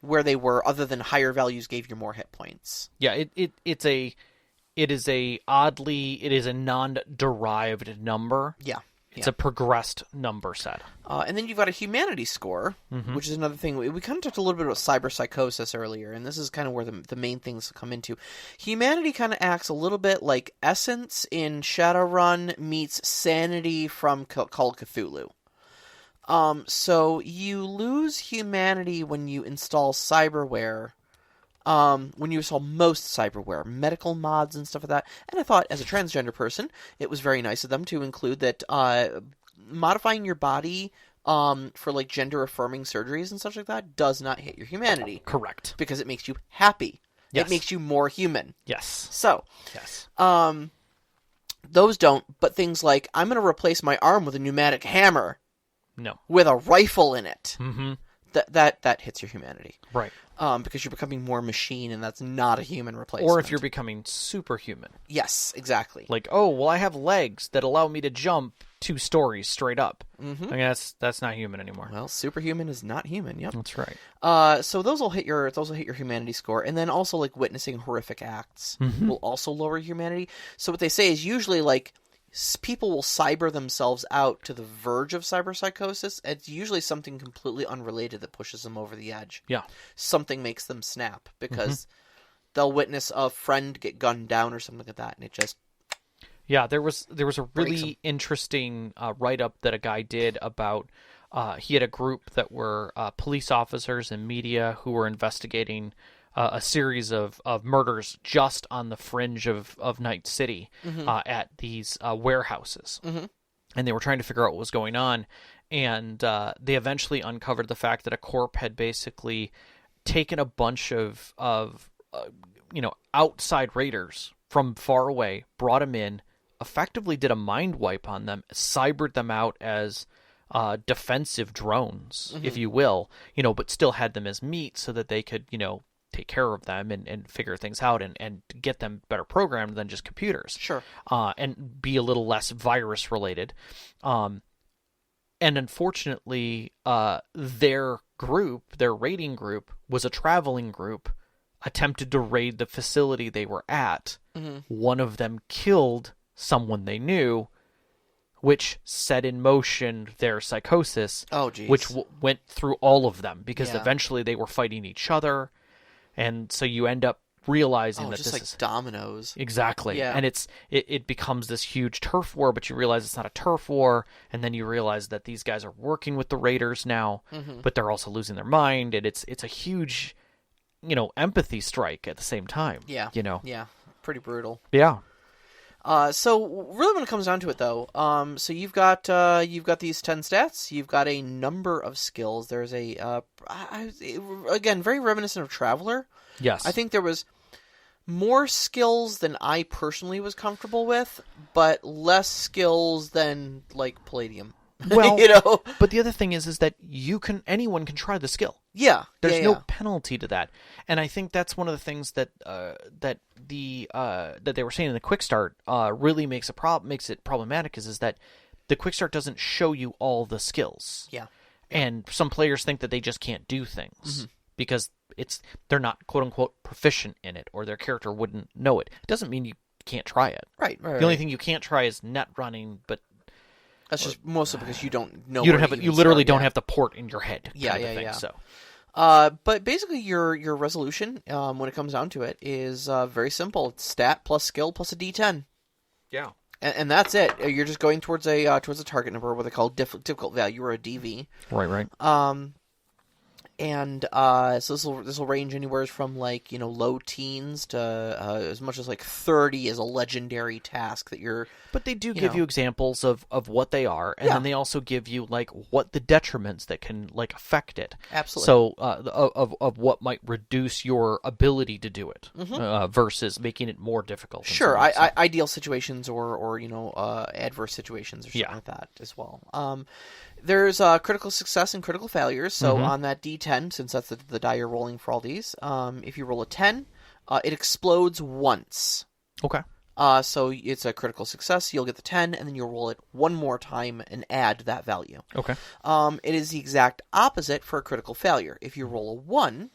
where they were, other than higher values gave you more hit points. Yeah, it is a non-derived number. Yeah. It's a progressed number set. And then you've got a humanity score, which is another thing. We kind of talked a little bit about cyberpsychosis earlier, and this is kind of where the main things come into. Humanity kind of acts a little bit like Essence in Shadowrun meets Sanity from Call of Cthulhu. So you lose humanity when you install cyberware. When you install most cyberware, medical mods and stuff like that. And I thought, as a transgender person, it was very nice of them to include that modifying your body for, like, gender-affirming surgeries and such like that does not hit your humanity. Correct. Because it makes you happy. Yes. It makes you more human. Yes. So, yes. Those don't, but things like, I'm going to replace my arm with a pneumatic hammer. No. With a rifle in it. Mm-hmm. That hits your humanity. Right. Because you're becoming more machine, and that's not a human replacement. Or if you're becoming superhuman. Yes, exactly. Like, oh, well, I have legs that allow me to jump 2 stories straight up. Mm-hmm. I mean, that's not human anymore. Well, superhuman is not human. Yep, that's right. So those will hit your humanity score, and then also, like, witnessing horrific acts will also lower humanity. So what they say is usually, like, people will cyber themselves out to the verge of cyberpsychosis. It's usually something completely unrelated that pushes them over the edge. Yeah. Something makes them snap because they'll witness a friend get gunned down or something like that, and it just... Yeah, there was a really interesting write-up that a guy did about he had a group that were police officers and media who were investigating a series of murders just on the fringe of Night City at these warehouses. And they were trying to figure out what was going on, and they eventually uncovered the fact that a corp had basically taken a bunch of outside raiders from far away, brought them in, effectively did a mind wipe on them, cybered them out as defensive drones, if you will, but still had them as meat so that they could, take care of them and figure things out and get them better programmed than just computers. Sure. And be a little less virus related. And unfortunately, their raiding group was a traveling group, attempted to raid the facility they were at. One of them killed someone they knew, which set in motion their psychosis, which went through all of them, because eventually they were fighting each other. And so you end up realizing that just this like is dominoes. Exactly. Yeah. And it becomes this huge turf war, but you realize it's not a turf war, and then you realize that these guys are working with the raiders now, but they're also losing their mind, and it's a huge, empathy strike at the same time. Yeah. Yeah. Pretty brutal. Yeah. So really when it comes down to it though, so you've got these 10 stats, you've got a number of skills. There's again, very reminiscent of Traveler. Yes. I think there was more skills than I personally was comfortable with, but less skills than like Palladium. Well, but the other thing is that anyone can try the skill. Yeah. There's no penalty to that. And I think that's one of the things that that they were saying in the quick start really makes it problematic is that the quick start doesn't show you all the skills. Yeah. And some players think that they just can't do things because they're not quote unquote proficient in it, or their character wouldn't know it. It doesn't mean you can't try it. Right. The only thing you can't try is net running, but that's just mostly because you don't know. You literally don't have the port in your head. Yeah. So, but basically, your resolution, when it comes down to it, is very simple. It's stat plus skill plus a D10. Yeah. And that's it. You're just going towards a target number, what they call difficult value, or a DV. Right. And so this will range anywhere from low teens to as much as 30 is a legendary task that you're. But they do give you examples of what they are, and then they also give you what the detriments that can affect it. Absolutely. So of what might reduce your ability to do it versus making it more difficult. Sure, ideal situations or adverse situations or something like that as well. There's critical success and critical failures. So on that D10, since that's the die you're rolling for all these, if you roll a 10, it explodes once. Okay. So it's a critical success. You'll get the 10, and then you'll roll it one more time and add that value. Okay. It is the exact opposite for a critical failure. If you roll a 1,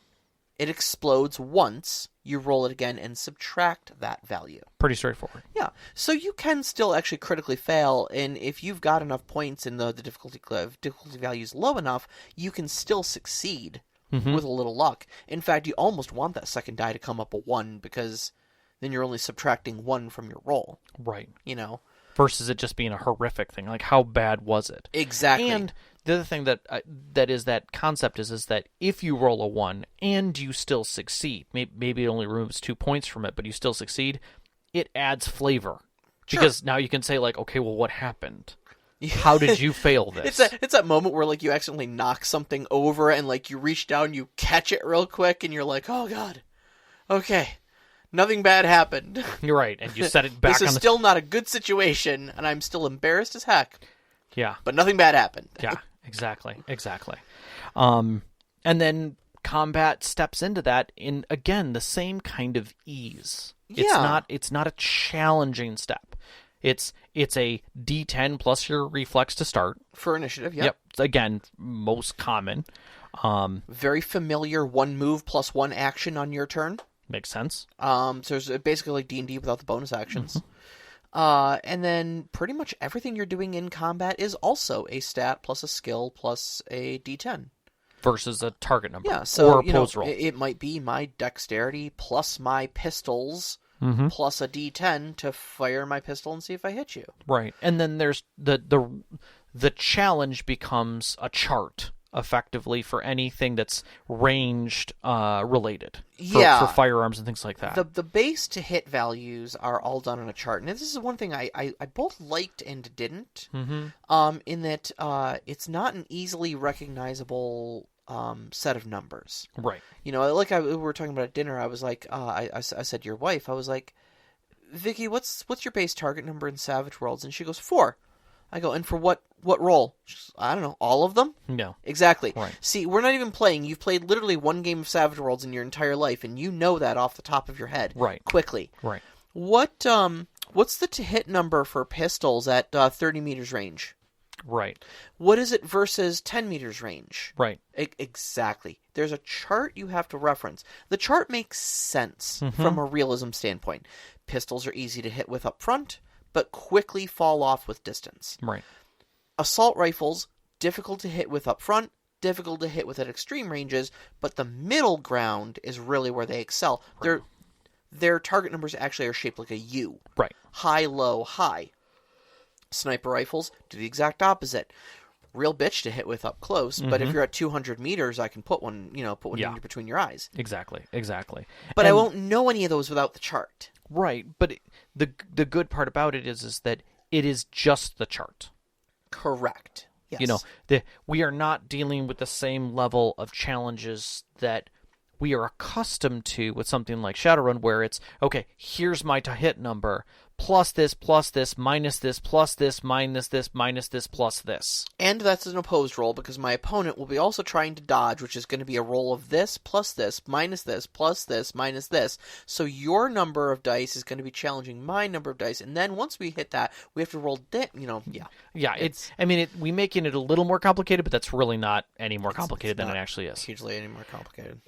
it explodes once. You roll it again and subtract that value. Pretty straightforward. Yeah. So you can still actually critically fail, and if you've got enough points and the difficulty value is low enough, you can still succeed with a little luck. In fact, you almost want that second die to come up a 1, because then you're only subtracting 1 from your roll. Right. Versus it just being a horrific thing. How bad was it? Exactly. And the other thing that concept is that if you roll a 1 and you still succeed, maybe it only removes 2 points from it, but you still succeed, it adds flavor. Sure. Because now you can say okay, well, what happened? How did you fail this? It's that moment where you accidentally knock something over and you reach down, you catch it real quick, and you're like, oh god, okay. Nothing bad happened. You're right, and you set it back. This is still not a good situation, and I'm still embarrassed as heck. Yeah. But nothing bad happened. Yeah, exactly. And then combat steps into that in, again, the same kind of ease. Yeah. It's not a challenging step. It's a D10 plus your reflex to start. For initiative, Yep. Again, most common. Very familiar 1 move plus 1 action on your turn. Makes sense. So it's basically like D&D without the bonus actions. And then pretty much everything you're doing in combat is also a stat plus a skill plus a D10. versus a target number. Yeah, so or a pose roll. it might be my dexterity plus my pistols plus a D10 to fire my pistol and see if I hit you. Right, and then there's the challenge becomes a chart effectively for anything that's ranged related for firearms and things like that. The base to hit values are all done on a chart, and this is one thing I both liked and didn't. In that it's not an easily recognizable set of numbers. Right. We were talking about at dinner. I was like, I said to your wife, I was like, Vicky, what's your base target number in Savage Worlds? And she goes 4. I go, and for what role? I don't know, all of them? No. Exactly. Right. See, we're not even playing. You've played literally one game of Savage Worlds in your entire life, and you know that off the top of your head. Right. Quickly. Right. What's the to-hit number for pistols at 30 meters range? Right. What is it versus 10 meters range? Right. Exactly. There's a chart you have to reference. The chart makes sense from a realism standpoint. Pistols are easy to hit with up front, but quickly fall off with distance. Right. Assault rifles, difficult to hit with up front, difficult to hit with at extreme ranges, but the middle ground is really where they excel. Right. Their target numbers actually are shaped like a U. Right. High, low, high. Sniper rifles do the exact opposite. Real bitch to hit with up close, but if you're at 200 meters, I can put one in between your eyes. Exactly. But I won't know any of those without the chart. Right, but the good part about it is that it is just the chart. Correct. Yes. We are not dealing with the same level of challenges that we are accustomed to with something like Shadowrun, where it's, okay, here's my to-hit number, plus this, minus this, plus this, minus this, minus this, plus this. And that's an opposed roll, because my opponent will be also trying to dodge, which is going to be a roll of this, plus this, minus this, plus this, minus this. So your number of dice is going to be challenging my number of dice, and then once we hit that, we have to roll Yeah, we making it a little more complicated, but that's really not any more complicated than it actually is. Hugely any more complicated.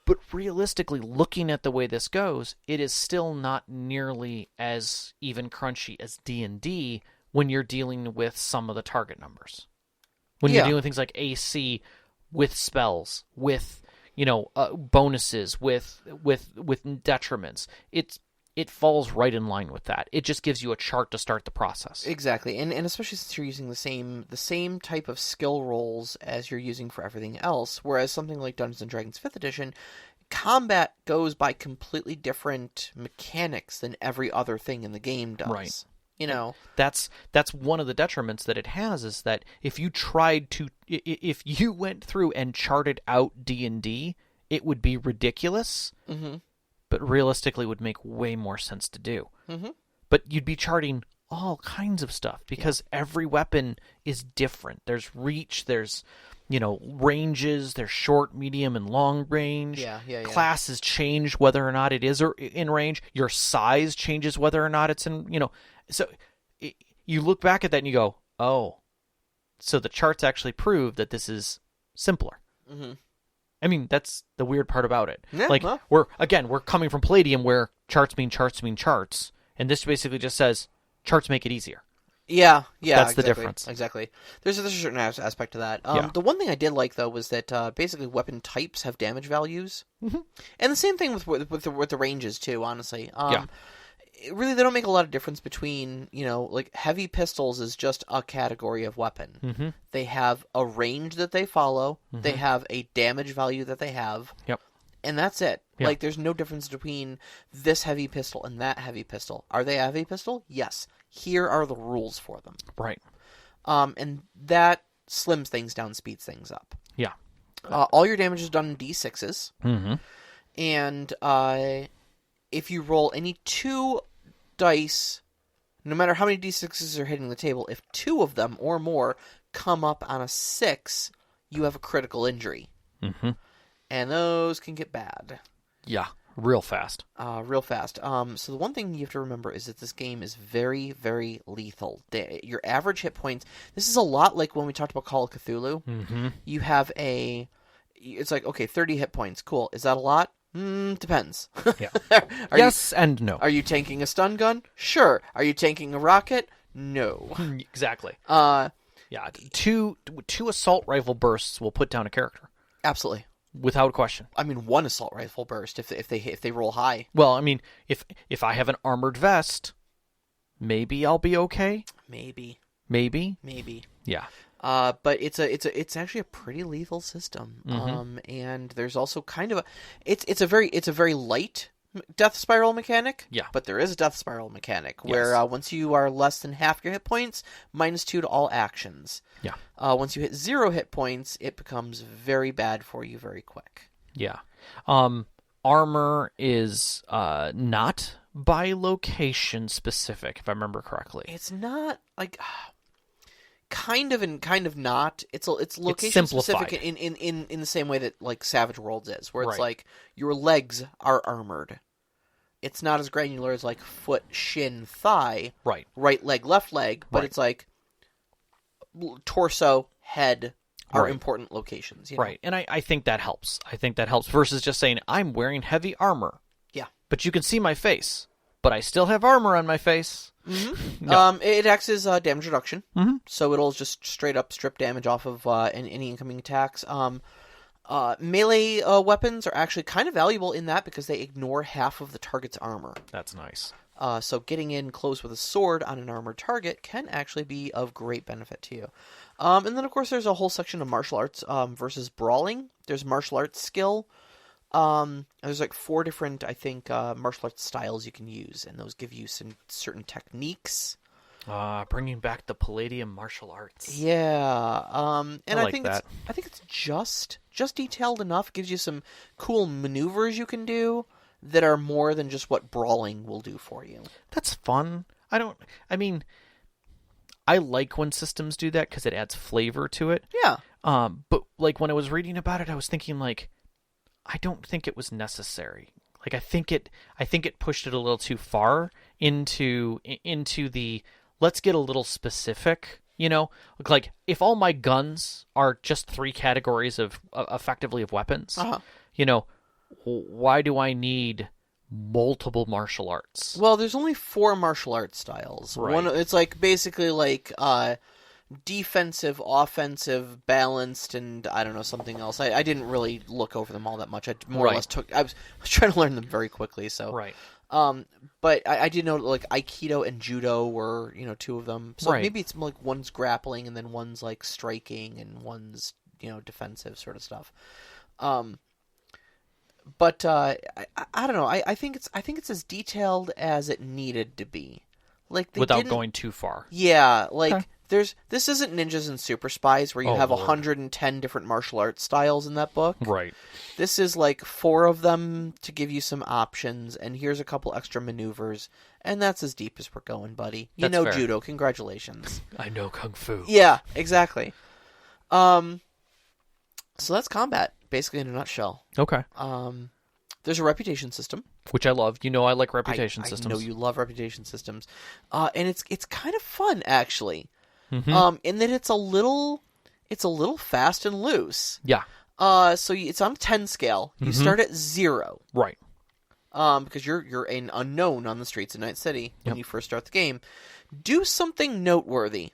But realistically, looking at the way this goes, it is still not nearly as even crunchy as D&D when you're dealing with some of the target numbers. When you're dealing with things like AC, with spells, with bonuses, with detriments, it falls right in line with that. It just gives you a chart to start the process. Exactly, and especially since you're using the same type of skill rolls as you're using for everything else, whereas something like Dungeons & Dragons 5th Edition, combat goes by completely different mechanics than every other thing in the game does. Right. That's one of the detriments that it has, is that if you went through and charted out D&D, it would be ridiculous. Mm-hmm. But realistically would make way more sense to do. Mm-hmm. But you'd be charting all kinds of stuff, because every weapon is different. There's reach, there's, ranges, there's short, medium, and long range. Classes change whether or not it is in range. Your size changes whether or not it's in, So you look back at that and you go, oh, so the charts actually prove that this is simpler. Mm-hmm. I mean, that's the weird part about it. Yeah, we're coming from Palladium, where charts mean charts, and this basically just says charts make it easier. Yeah, that's the difference. Exactly. There's a certain aspect to that. The one thing I did like, though, was that basically weapon types have damage values, and the same thing with the ranges too. Honestly, really, they don't make a lot of difference between, like heavy pistols is just a category of weapon. Mm-hmm. They have a range that they follow. Mm-hmm. They have a damage value that they have. Yep. And that's it. Yep. Like, there's no difference between this heavy pistol and that heavy pistol. Are they a heavy pistol? Yes. Here are the rules for them. Right. And that slims things down, speeds things up. Yeah. All your damage is done in D6s. Mm-hmm. And if you roll any 2 dice, no matter how many D6s are hitting the table, if 2 of them or more come up on a 6, you have a critical injury. Mm-hmm. And those can get bad. Yeah, real fast. So the one thing you have to remember is that this game is very, very lethal. Your average hit points, this is a lot like when we talked about Call of Cthulhu. Mm-hmm. You have it's like, okay, 30 hit points. Cool. Is that a lot? Depends. Yeah. Yes and no. Are you tanking a stun gun? Sure. Are you tanking a rocket? No. Exactly. Yeah, two assault rifle bursts will put down a character Absolutely. without question. I mean, one assault rifle burst if they roll high. Well, I mean, if I have an armored vest, maybe I'll be okay. Maybe. Yeah. But it's actually a pretty lethal system. And there's also kind of it's a very light death spiral mechanic. Yeah. But there is a death spiral mechanic where once you are less than half your hit points, -2 to all actions. Yeah. Once you hit 0 hit points, it becomes very bad for you very quick. Yeah. Armor is not by location specific, if I remember correctly. It's not like kind of and kind of not. It's location simplified. specific in the same way that like Savage Worlds is, where it's Right. like your legs are armored. It's not as granular as like foot, shin, thigh, Right. right leg, left leg, but Right. it's like torso, head are Right. important locations. You know? Right. And I think that helps. I think that helps versus just saying, I'm wearing heavy armor. Yeah. But you can see my face. But I still have armor on my face. Mm-hmm. No. It acts as damage reduction, Mm-hmm. so it'll just straight up strip damage off of any incoming attacks. Melee weapons are actually kind of valuable in that because they ignore half of the target's armor. That's nice. So getting in close with a sword on an armored target can actually be of great benefit to you. And then, of course, there's a whole section of martial arts versus brawling. There's martial arts skill. There's like 4 different, I think, martial arts styles you can use, and those give you some certain techniques. Bringing back the Palladium martial arts. Yeah. And I I like think that. it's just detailed enough. It gives you some cool maneuvers you can do that are more than just what brawling will do for you. That's fun. I like when systems do that because it adds flavor to it. Yeah. But like when I was reading about it, I was thinking like, I don't think it was necessary. Like I think it pushed it a little too far into the let's get a little specific. You know, like if all my guns are just 3 categories of effectively of weapons, you know, why do I need multiple martial arts? Well, there's only 4 martial arts styles. Right. It's like basically like defensive, offensive, balanced, and I don't know, something else. I didn't really look over them all that much. I more or less I was trying to learn them very quickly. So Right. But I did know like Aikido and Judo were 2 of them. So Right. maybe it's like one's grappling and then one's like striking and one's defensive sort of stuff. But I don't know. I think it's as detailed as it needed to be. Like Without going too far. Yeah, like Okay. this isn't Ninjas and Super Spies where you Oh, have Lord. 110 different martial arts styles in that book. Right. This is like 4 of them to give you some options, and here's a couple extra maneuvers, and that's as deep as we're going, buddy. You That's know fair. Judo. Congratulations. I know Kung Fu. Yeah, exactly. So that's combat, basically in a nutshell. Okay. There's a reputation system. Which I love. You know I like reputation systems. I know you love reputation systems. And it's kind of fun, actually. Mm-hmm. In that it's a little fast and loose. Yeah. So it's on a 10 scale. You start at 0. Right. Because you're an unknown on the streets of Night City when you first start the game. Do something noteworthy.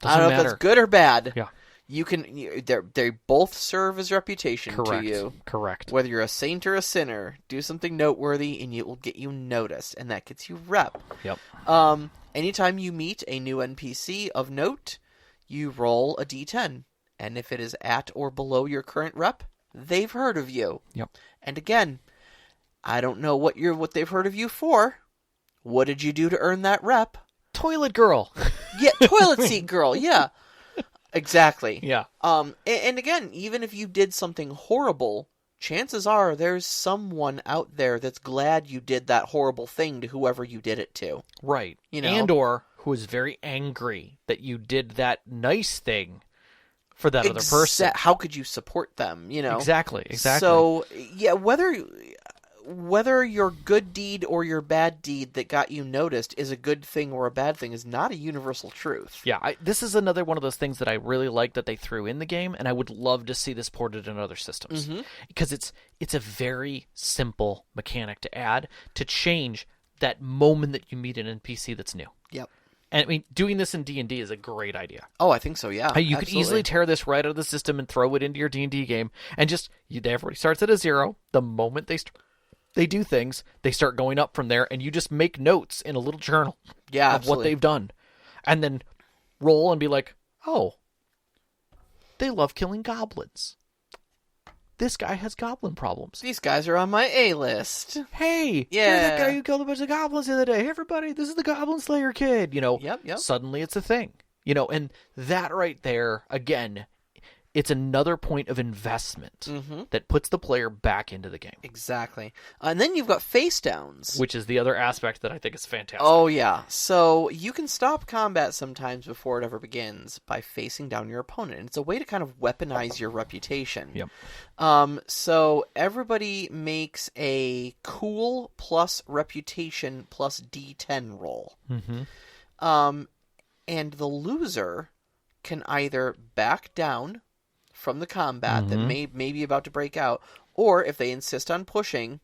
I don't know if that's good or bad. Yeah. They both serve as reputation Correct. to you. Correct. Whether you're a saint or a sinner, do something noteworthy and it will get you noticed, and that gets you rep. Yep. Anytime you meet a new NPC of note, you roll a d10. And if it is at or below your current rep, they've heard of you. Yep. And again, I don't know what they've heard of you for. What did you do to earn that rep? Toilet girl. Yeah, toilet seat girl, yeah. Exactly. Yeah. And again, even if you did something horrible, chances are there's someone out there that's glad you did that horrible thing to whoever you did it to. Right. You know? And or who is very angry that you did that nice thing for that other person. How could you support them, Exactly. So, yeah, whether your good deed or your bad deed that got you noticed is a good thing or a bad thing is not a universal truth. Yeah, this is another one of those things that I really like that they threw in the game, and I would love to see this ported in other systems. Because it's a very simple mechanic to add to change that moment that you meet an NPC that's new. Yep. And I mean, doing this in D&D is a great idea. Oh, I think so, yeah. You could easily tear this right out of the system and throw it into your D&D game, and just everybody starts at a 0. The moment they do things, they start going up from there, and you just make notes in a little journal of what they've done, and then roll and be like, oh, they love killing goblins. This guy has goblin problems. These guys are on my A list. Hey, you're that guy who killed a bunch of goblins the other day. Hey, everybody, this is the Goblin Slayer kid. Yep. Suddenly it's a thing. And that right there, again, it's another point of investment that puts the player back into the game. Exactly. And then you've got face downs. Which is the other aspect that I think is fantastic. Oh, yeah. So you can stop combat sometimes before it ever begins by facing down your opponent. It's a way to kind of weaponize your reputation. Yep. So everybody makes a cool plus reputation plus D10 roll. And the loser can either back down from the combat that may be about to break out, or if they insist on pushing,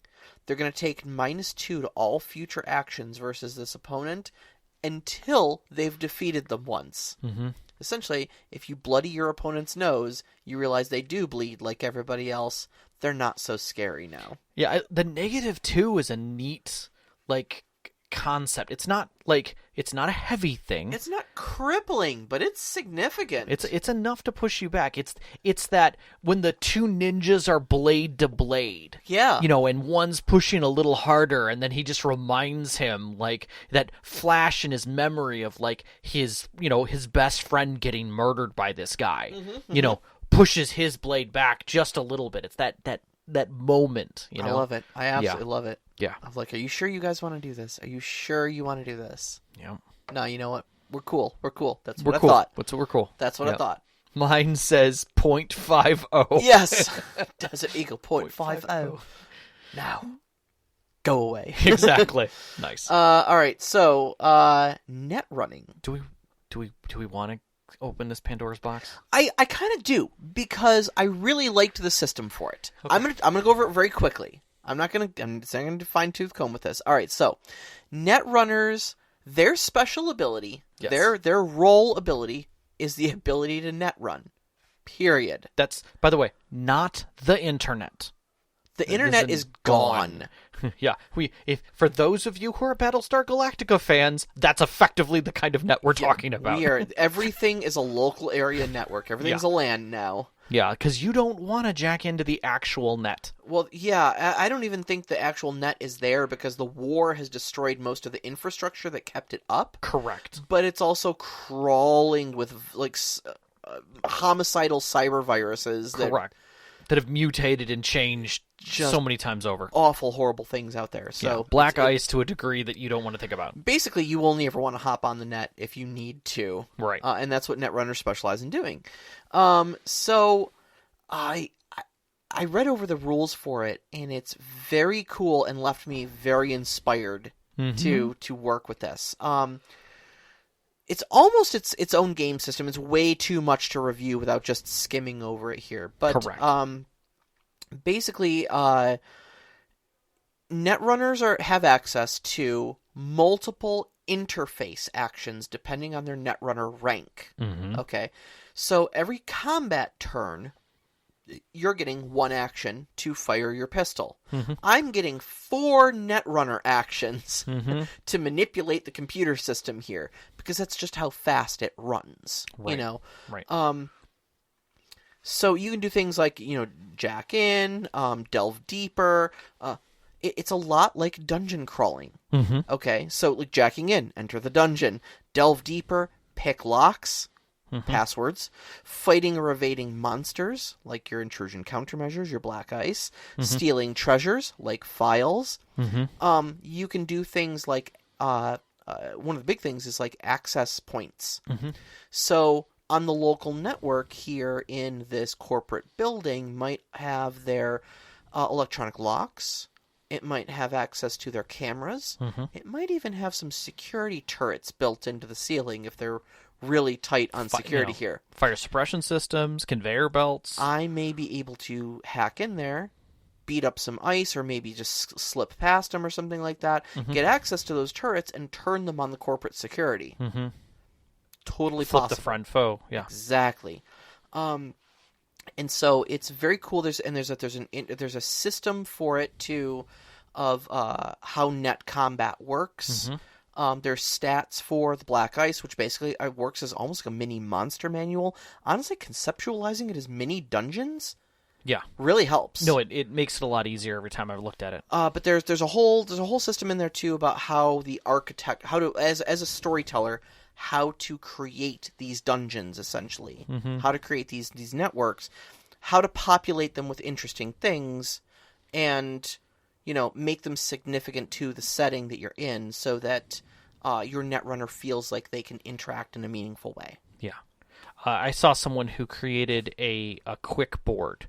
they're going to take -2 to all future actions versus this opponent until they've defeated them once. Essentially, if you bloody your opponent's nose, you realize they do bleed like everybody else. They're not so scary now. Yeah, the -2 is a neat, concept. It's not a heavy thing. It's not crippling, but it's significant. It's enough to push you back. It's that when the two ninjas are blade to blade. Yeah. And one's pushing a little harder, and then he just reminds him, that flash in his memory of his best friend getting murdered by this guy. Pushes his blade back just a little bit. It's that moment, I love it. I absolutely love it. Yeah. I'm like, are you sure you guys want to do this? Are you sure you want to do this? Yeah. No, you know what? We're cool. That's what I cool. thought. We're cool. That's what I thought. Mine says 0.50. Yes. Desert Eagle 0.50. Now, go away. Exactly. Nice. All right. So, net running. Do we want to open this Pandora's box? I kind of do, because I really liked the system for it. Okay. I'm gonna go over it very quickly. I'm not gonna fine tooth comb with this. All right, so net runners, their special ability, their role ability is the ability to net run. Period. That's, by the way, not the internet. The internet is gone. Yeah, if for those of you who are Battlestar Galactica fans, that's effectively the kind of net we're talking about. Everything is a local area network. Everything's a LAN now. Yeah, because you don't want to jack into the actual net. Well, yeah, I don't even think the actual net is there because the war has destroyed most of the infrastructure that kept it up. Correct. But it's also crawling with homicidal cyber viruses. Correct. That have mutated and changed so many times over. Awful, horrible things out there. So black ice to a degree that you don't want to think about. Basically, you only ever want to hop on the net if you need to. Right. And that's what netrunners specialize in doing. So I read over the rules for it, and it's very cool and left me very inspired to work with this. It's almost its own game system. It's way too much to review without just skimming over it here. But correct. Basically, netrunners have access to multiple interface actions depending on their netrunner rank. Okay, so every combat turn, you're getting one action to fire your pistol. I'm getting 4 netrunner actions to manipulate the computer system here, because that's just how fast it runs. Right. Right. So you can do things like, jack in, delve deeper. It's a lot like dungeon crawling. Okay, so like jacking in, enter the dungeon. Delve deeper, pick locks, passwords. Fighting or evading monsters, like your intrusion countermeasures, your black ice. Stealing treasures, like files. You can do things like, one of the big things is like access points. So on the local network here in this corporate building might have their electronic locks. It might have access to their cameras. It might even have some security turrets built into the ceiling if they're really tight on security here. Fire suppression systems, conveyor belts. I may be able to hack in there beat up some ice or maybe just slip past them or something like that, get access to those turrets and turn them on the corporate security. Totally Flip possible. the friend foe. Yeah. Exactly. And so it's very cool. There's a system for it too of how net combat works. There's stats for the Black Ice, which basically works as almost like a mini monster manual. Honestly, conceptualizing it as mini dungeons, really helps. No, it makes it a lot easier every time I've looked at it. But there's a whole system in there too about how the architect, as a storyteller, how to create these dungeons essentially, how to create these networks, how to populate them with interesting things, and make them significant to the setting that you're in, so that your netrunner feels like they can interact in a meaningful way. Yeah, I saw someone who created a quick board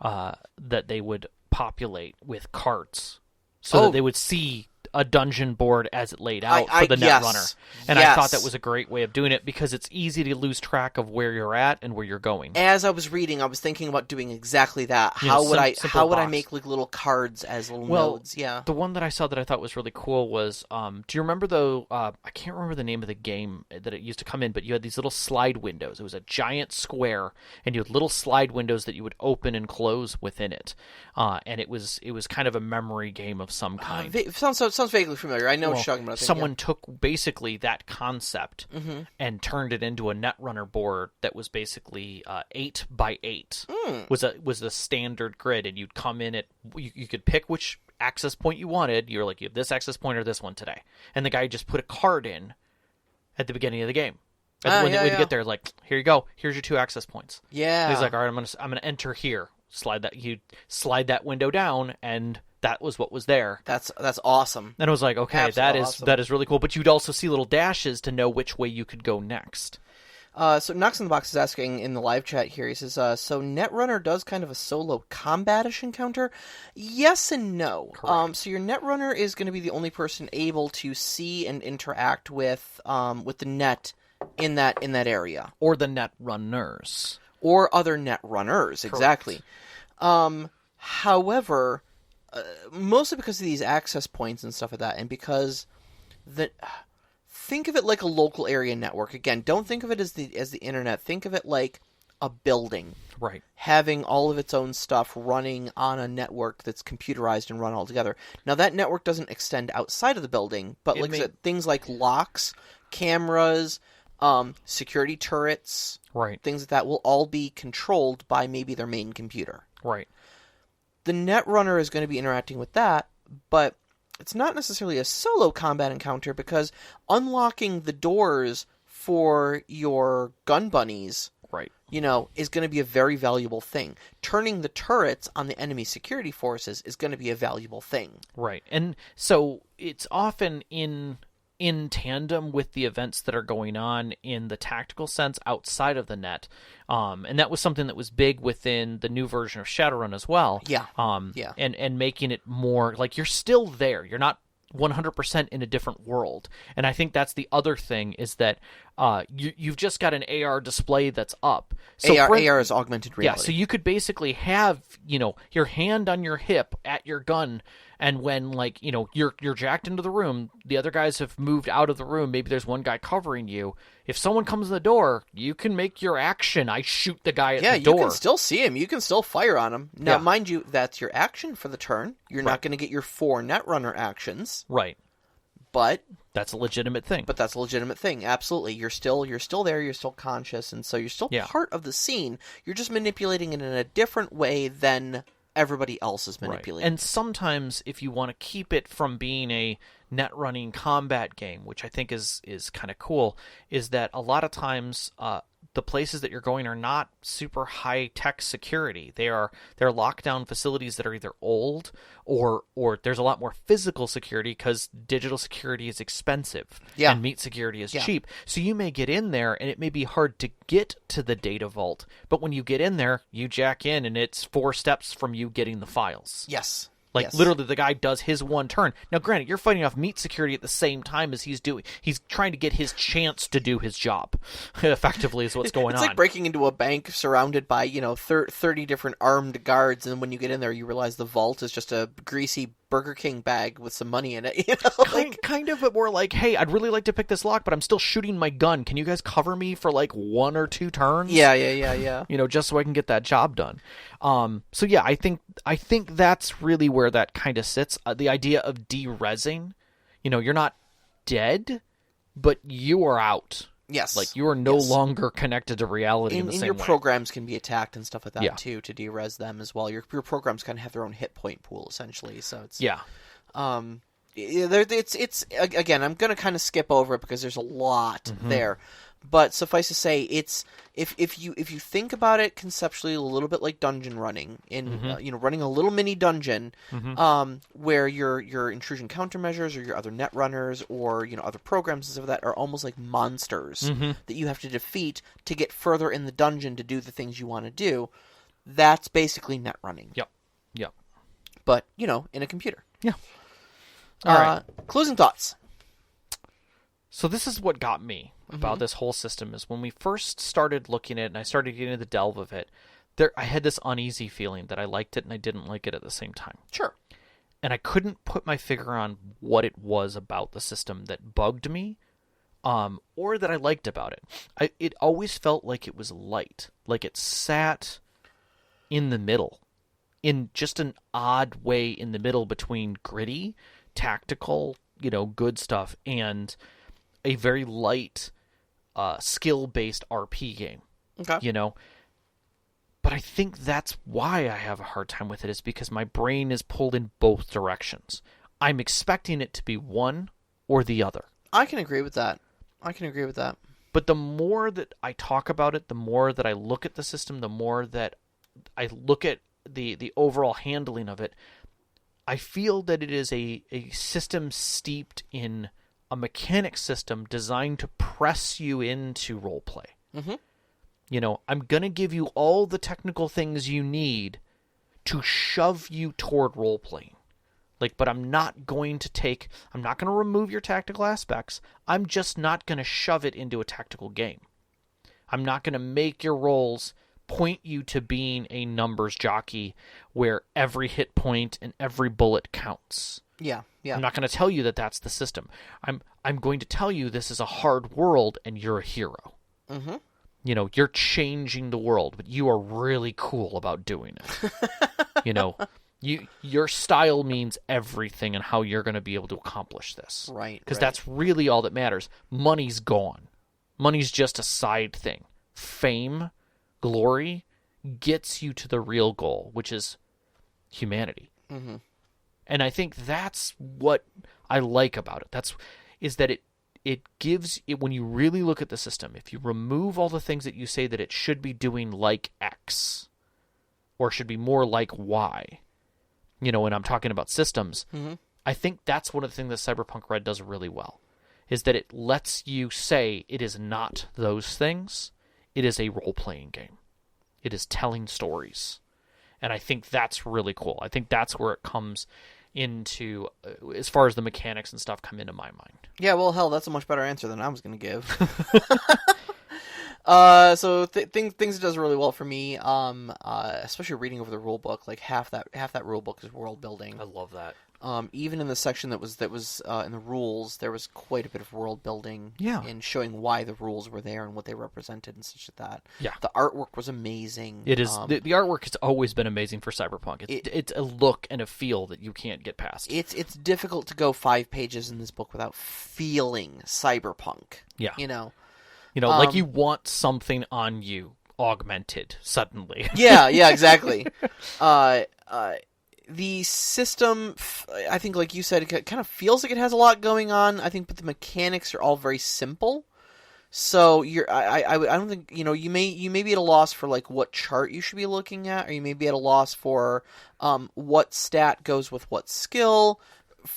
that they would populate with carts, so that they would see a dungeon board as it laid out for the netrunner. And I thought that was a great way of doing it, because it's easy to lose track of where you're at and where you're going. As I was reading, I was thinking about doing exactly that. How would I make like little cards as little nodes? Yeah. The one that I saw that I thought was really cool was, do you remember though? I can't remember the name of the game that it used to come in, but you had these little slide windows. It was a giant square, and you had little slide windows that you would open and close within it. And it was kind of a memory game of some kind. Sounds vaguely familiar. I know what you're talking about. Someone took basically that concept and turned it into a netrunner board that was basically 8 by 8. Was the standard grid, and you'd come in you could pick which access point you wanted. You're like, you have this access point or this one today, and the guy just put a card in at the beginning of the game. When they would get there, like, here you go. Here's your 2 access points. Yeah. And he's like, all right, I'm gonna enter here. Slide that window down, and that was what was there. That's awesome. And I was like, okay, Absolutely that is really cool. But you'd also see little dashes to know which way you could go next. So Knox in the Box is asking in the live chat here, he says, so Netrunner does kind of a solo combat-ish encounter? Yes and no. So your Netrunner is going to be the only person able to see and interact with the net in that area. Or the Netrunners. Or other Netrunners, exactly. However, mostly because of these access points and stuff like that, and because think of it like a local area network. Again, don't think of it as the internet. Think of it like a building, right? Having all of its own stuff running on a network that's computerized and run all together. Now that network doesn't extend outside of the building, but things like locks, cameras, security turrets, right? Things like that will all be controlled by maybe their main computer, right? The Netrunner is going to be interacting with that, but it's not necessarily a solo combat encounter, because unlocking the doors for your gun bunnies, right, is going to be a very valuable thing. Turning the turrets on the enemy security forces is going to be a valuable thing. Right. And so it's often in tandem with the events that are going on in the tactical sense outside of the net. And that was something that was big within the new version of Shadowrun as well. Yeah. And making it more like you're still there. You're not 100% in a different world. And I think that's the other thing, is that you've just got an AR display that's up. So AR is augmented reality. Yeah, so you could basically have, your hand on your hip at your gun, and when, you're jacked into the room, the other guys have moved out of the room, maybe there's one guy covering you. If someone comes in the door, you can make your action. I shoot the guy at the door. Yeah, you can still see him. You can still fire on him. Now, mind you, that's your action for the turn. You're not going to get your 4 Netrunner actions. Right. But that's a legitimate thing. Absolutely. You're still there. You're still conscious, and so you're still part of the scene. You're just manipulating it in a different way than everybody else is manipulating. Right. And sometimes, if you want to keep it from being a net running combat game, which I think is kind of cool, is that a lot of times the places that you're going are not super high tech security. They're lockdown facilities that are either old or there's a lot more physical security, because digital security is expensive and meat security is cheap. So you may get in there and it may be hard to get to the data vault, but when you get in there, you jack in and it's 4 steps from you getting the files. Yes. Like, Yes. literally, the guy does his one turn. Now, granted, you're fighting off meat security at the same time as he's trying to get his chance to do his job, effectively, is what's going It's on. like breaking into a bank surrounded by, 30 different armed guards, and when you get in there, you realize the vault is just a greasy Burger King bag with some money in it. Kind of, but more like, hey, I'd really like to pick this lock, but I'm still shooting my gun. Can you guys cover me for, like, 1 or 2 turns? Yeah. Just so I can get that job done. So yeah, I think that's really where that kind of sits. The idea of de-resing, you're not dead, but you are out. Yes. Like, you are no longer connected to reality in the same way. And your programs can be attacked and stuff like that, Yeah. too, to de-res them as well. Your programs kind of have their own hit point pool, essentially, so it's... Yeah. It's again, I'm going to kind of skip over it because there's a lot there. But suffice to say, it's if you think about it conceptually a little bit like dungeon running, running a little mini dungeon, where your intrusion countermeasures or your other net runners or other programs and stuff like that are almost like monsters that you have to defeat to get further in the dungeon to do the things you want to do. That's basically net running. Yep. But in a computer. Yeah. All right. Closing thoughts. So this is what got me about this whole system is when we first started looking at it and I started getting into the delve of it, I had this uneasy feeling that I liked it and I didn't like it at the same time. Sure. And I couldn't put my finger on what it was about the system that bugged me, or that I liked about it. It always felt like it was light, like it sat in the middle, in just an odd way in the middle between gritty, tactical, good stuff, and a very light, skill-based RP game. Okay. But I think that's why I have a hard time with it, is because my brain is pulled in both directions. I'm expecting it to be one or the other. I can agree with that. But the more that I talk about it, the more that I look at the system, the more that I look at the overall handling of it, I feel that it is a system steeped in a mechanic system designed to press you into roleplay. I'm going to give you all the technical things you need to shove you toward role-playing. But I'm not going to remove your tactical aspects. I'm just not going to shove it into a tactical game. I'm not going to make your roles point you to being a numbers jockey where every hit point and every bullet counts. Yeah. I'm not going to tell you that that's the system. I'm going to tell you this is a hard world and you're a hero. You're changing the world, but you are really cool about doing it. Your style means everything and how you're going to be able to accomplish this. Right. Because that's really all that matters. Money's gone. Money's just a side thing. Fame, glory, gets you to the real goal, which is humanity. And I think that's what I like about it. Is that it gives it, when you really look at the system, if you remove all the things that you say that it should be doing like X, or should be more like Y, when I'm talking about systems, I think that's one of the things that Cyberpunk Red does really well, is that it lets you say it is not those things. It is a role-playing game. It is telling stories. And I think that's really cool. I think that's where it comes into, as far as the mechanics and stuff come into my mind. Yeah, well, hell, that's a much better answer than I was going to give. So things it does really well for me, especially reading over the rule book. Like half that rule book is world building. I love that. Even in the section that was in the rules, there was quite a bit of world building. Yeah. And showing why the rules were there and what they represented and such like that. Yeah. The artwork was amazing. It is. The artwork has always been amazing for Cyberpunk. It's a look and a feel that you can't get past. It's difficult to go 5 pages in this book without feeling cyberpunk. Yeah. Like you want something on you augmented suddenly. Yeah, exactly. The system, I think, like you said, it kind of feels like it has a lot going on. I think, but the mechanics are all very simple. So I don't think you may be at a loss for like what chart you should be looking at, or you may be at a loss for what stat goes with what skill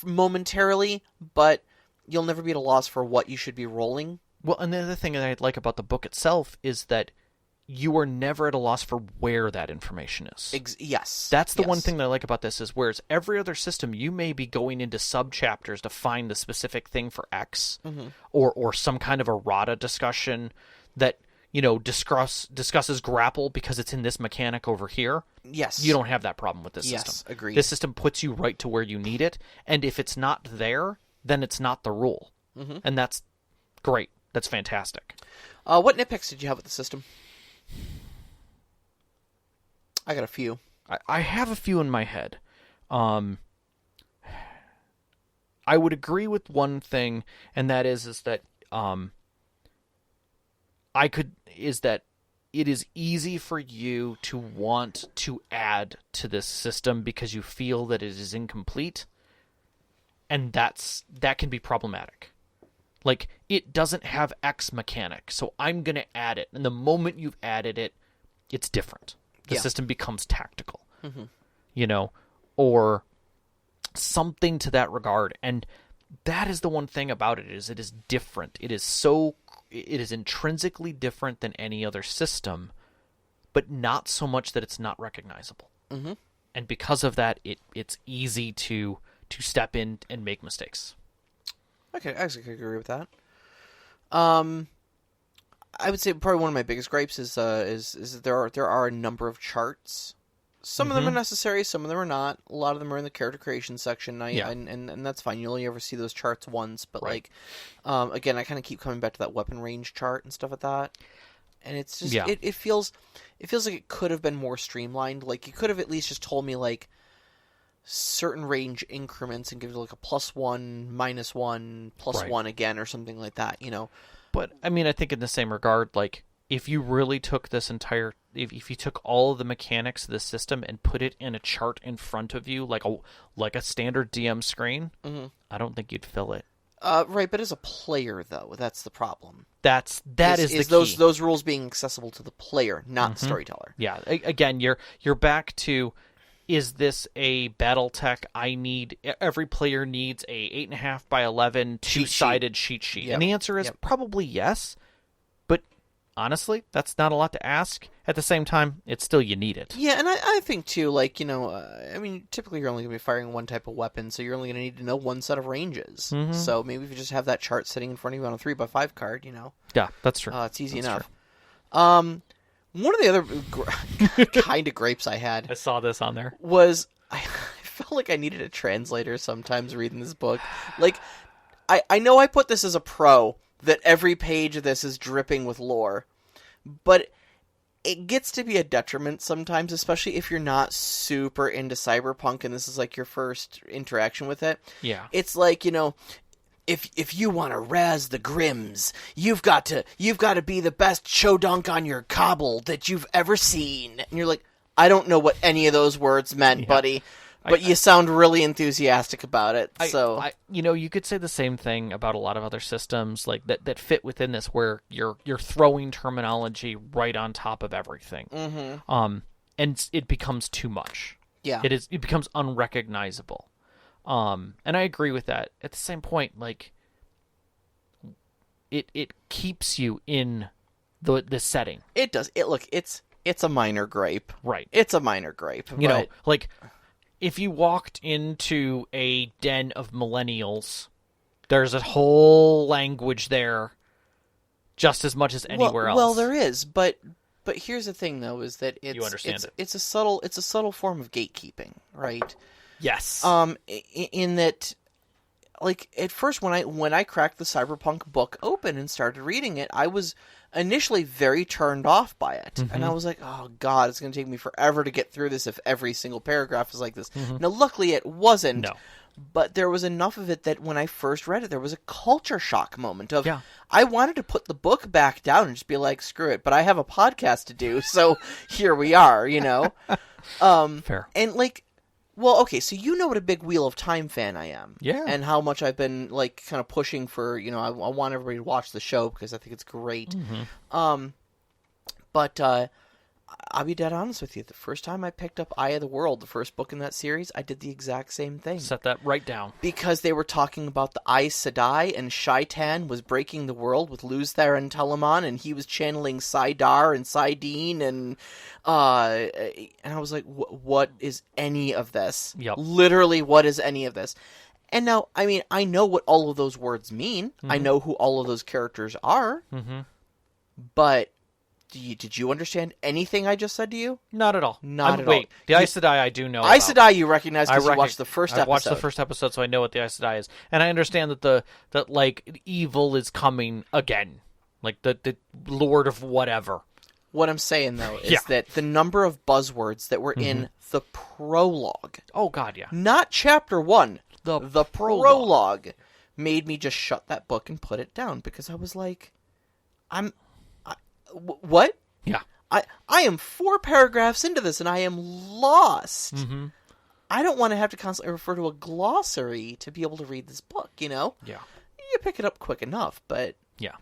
momentarily, but you'll never be at a loss for what you should be rolling. Well, and the other thing that I like about the book itself is that you are never at a loss for where that information is. Yes. That's the one thing that I like about this is whereas every other system, you may be going into sub-chapters to find the specific thing for X or some kind of errata discussion that, discusses grapple because it's in this mechanic over here. Yes. You don't have that problem with this system. Yes, agreed. This system puts you right to where you need it, and if it's not there, then it's not the rule. And that's great. That's fantastic. What nitpicks did you have with the system? I got a few. I have a few in my head. I would agree with one thing, and that is that it is easy for you to want to add to this system because you feel that it is incomplete, and that can be problematic. Like, it doesn't have X mechanic, so I'm going to add it. And the moment you've added it, it's different. The system becomes tactical, or something to that regard. And that is the one thing about it is different. It is intrinsically different than any other system, but not so much that it's not recognizable. And because of that, it's easy to step in and make mistakes. Okay, I actually could agree with that. I would say probably one of my biggest gripes is that there are a number of charts. Some of them are necessary, some of them are not. A lot of them are in the character creation section, and that's fine. You only ever see those charts once, but again, I kind of keep coming back to that weapon range chart and stuff like that. And it's just it feels like it could have been more streamlined. Like you could have at least just told me like certain range increments and give it like a +1, -1, +1 again, or something like that. But I mean, I think in the same regard, like if you really took this entire, if you took all of the mechanics of the system and put it in a chart in front of you, like a standard DM screen, I don't think you'd fill it. Right, but as a player, though, that's the problem. That is the key. Those rules being accessible to the player, not the storyteller. Yeah, again, you're back to, is this a BattleTech? Every player needs a 8.5 by 11 two-sided cheat sheet, and the answer is probably yes. But honestly, that's not a lot to ask. At the same time, it's still you need it. Yeah, and I think too, like I mean, typically you're only going to be firing one type of weapon, so you're only going to need to know one set of ranges. So maybe if you just have that chart sitting in front of you on a 3x5 card, Yeah, that's true. It's easy enough. True. One of the other kind of gripes I had... I saw this on there. ...was I felt like I needed a translator sometimes reading this book. Like, I know I put this as a pro, that every page of this is dripping with lore, but it gets to be a detriment sometimes, especially if you're not super into Cyberpunk and this is like your first interaction with it. Yeah. It's like, If you want to razz the Grims, you've got to be the best Chodunk on your cobble that you've ever seen. And you're like, I don't know what any of those words meant, buddy, but you sound really enthusiastic about it. You could say the same thing about a lot of other systems like that fit within this, where you're throwing terminology right on top of everything, and it becomes too much. Yeah, it becomes unrecognizable. And I agree with that. At the same point, like it keeps you in the setting. It does. It's a minor gripe. Right. It's a minor gripe. Like if you walked into a den of millennials, there's a whole language there just as much as anywhere else. Well, there is, but here's the thing though, is that you understand it. It's a subtle form of gatekeeping, right? Yes. In that, like, at first when I cracked the Cyberpunk book open and started reading it, I was initially very turned off by it. And I was like, oh god, it's going to take me forever to get through this if every single paragraph is like this. Now, luckily it wasn't. No. But there was enough of it that when I first read it, there was a culture shock moment of, I wanted to put the book back down and just be like, screw it, but I have a podcast to do, so here we are, Fair. And, like, well, okay, so you know what a big Wheel of Time fan I am. Yeah. And how much I've been, like, kind of pushing for, I want everybody to watch the show because I think it's great. But I'll be dead honest with you. The first time I picked up Eye of the World, the first book in that series, I did the exact same thing. Set that right down. Because they were talking about the Aes Sedai, and Shaitan was breaking the world with Luzthar and Telamon, and he was channeling Saidar and Saidine, and I was like, what is any of this? Yep. Literally, what is any of this? And now, I mean, I know what all of those words mean. I know who all of those characters are. But did you understand anything I just said to you? Not at all. Not at all. Wait, the Aes Sedai I do know Aes about. Sedai you recognize because you watched the first episode. I watched the first episode, so I know what the Aes Sedai is. And I understand that like evil is coming again. Like the Lord of whatever. What I'm saying, though, is that the number of buzzwords that were in the prologue. Oh, God, yeah. Not chapter 1. The prologue made me just shut that book and put it down because I was like, what? Yeah. I am 4 paragraphs into this and I am lost. I don't want to have to constantly refer to a glossary to be able to read this book, you know? Yeah. You pick it up quick enough, but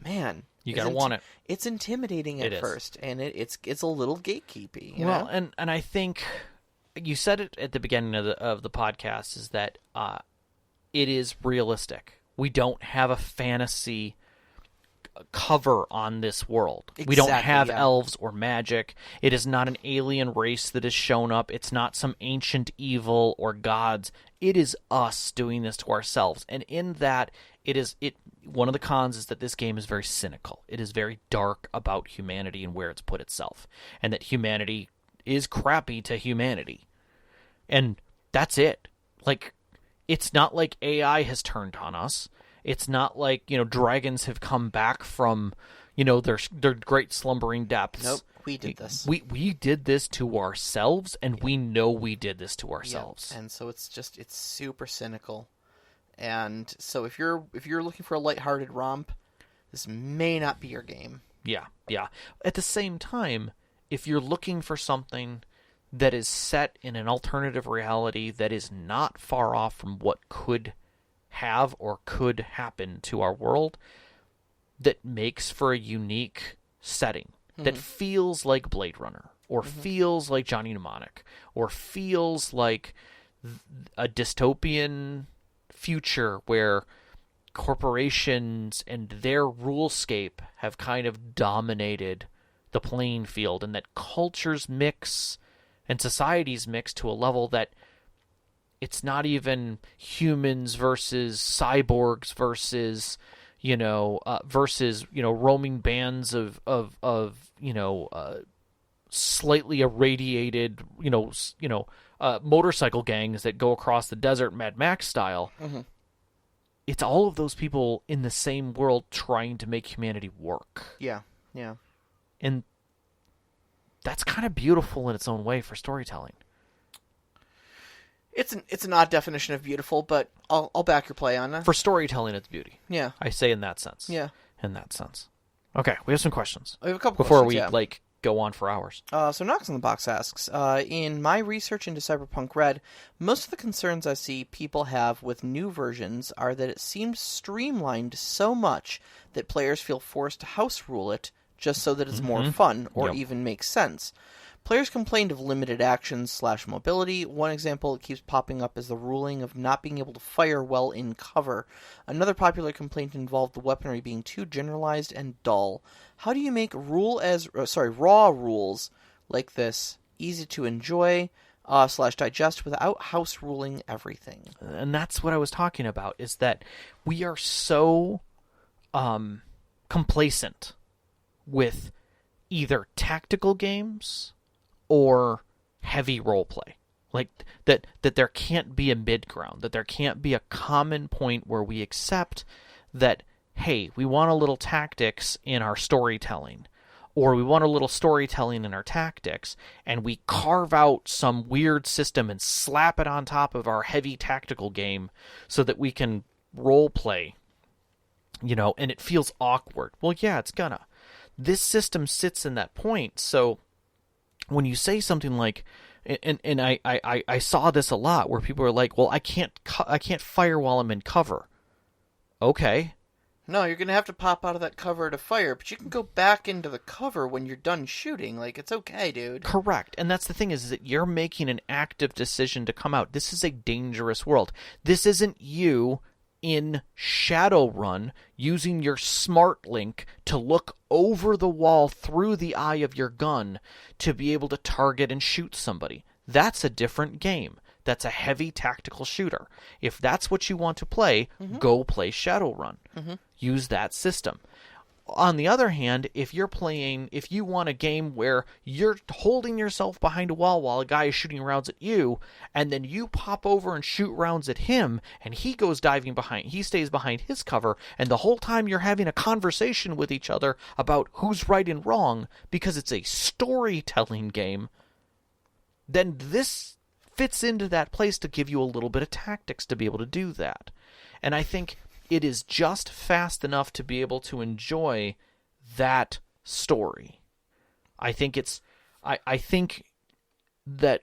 man, you gotta want it. It's intimidating at first, and it's a little gatekeepy. You know? And I think you said it at the beginning of the podcast is that it is realistic. We don't have a fantasy cover on this world. Exactly, we don't have elves or magic. It is not an alien race that has shown up. It's not some ancient evil or gods. It is us doing this to ourselves. And in that, one of the cons is that this game is very cynical. It is very dark about humanity and where it's put itself. And that humanity is crappy to humanity. And that's it. Like, it's not like AI has turned on us. It's not like, dragons have come back from, their great slumbering depths. Nope, we did this. We did this to ourselves, and we know we did this to ourselves. And so it's super cynical. And so if you're looking for a lighthearted romp, this may not be your game. Yeah. At the same time, if you're looking for something that is set in an alternative reality that is not far off from what could have or could happen to our world, that makes for a unique setting, that feels like Blade Runner, or feels like Johnny Mnemonic, or feels like a dystopian future where corporations and their rulescape have kind of dominated the playing field, and that cultures mix and societies mix to a level that it's not even humans versus cyborgs versus roaming bands of slightly irradiated motorcycle gangs that go across the desert Mad Max style. It's all of those people in the same world trying to make humanity work. Yeah. And that's kind of beautiful in its own way for storytelling. It's an odd definition of beautiful, but I'll back your play on that. For storytelling, it's beauty. Yeah. I say in that sense. Yeah. In that sense. Okay, we have some questions. We have a couple before questions, we go on for hours. So Knox on the Box asks, in my research into Cyberpunk Red, most of the concerns I see people have with new versions are that it seems streamlined so much that players feel forced to house rule it just so that it's more fun or even makes sense. Players complained of limited actions / mobility. One example that keeps popping up is the ruling of not being able to fire well in cover. Another popular complaint involved the weaponry being too generalized and dull. How do you make raw rules like this easy to enjoy / digest without house ruling everything? And that's what I was talking about, is that we are so complacent with either tactical games or heavy roleplay. Like, that there can't be a mid-ground, that there can't be a common point where we accept that, hey, we want a little tactics in our storytelling, or we want a little storytelling in our tactics, and we carve out some weird system and slap it on top of our heavy tactical game so that we can roleplay, and it feels awkward. Well, yeah, it's gonna. This system sits in that point, so when you say something like, and I saw this a lot where people are like, well, I can't fire while I'm in cover. Okay, No, you're going to have to pop out of that cover to fire, but you can go back into the cover when you're done shooting. Like, it's okay, dude. Correct. And that's the thing is that you're making an active decision to come out. This is a dangerous world. This isn't you in Shadowrun using your smart link to look over the wall through the eye of your gun to be able to target and shoot somebody. That's a different game. That's a heavy tactical shooter. If that's what you want to play, go play Shadowrun. Use that system. On the other hand, if you want a game where you're holding yourself behind a wall while a guy is shooting rounds at you, and then you pop over and shoot rounds at him, and he stays behind his cover, and the whole time you're having a conversation with each other about who's right and wrong, because it's a storytelling game, then this fits into that place to give you a little bit of tactics to be able to do that. And I think it is just fast enough to be able to enjoy that story. I think that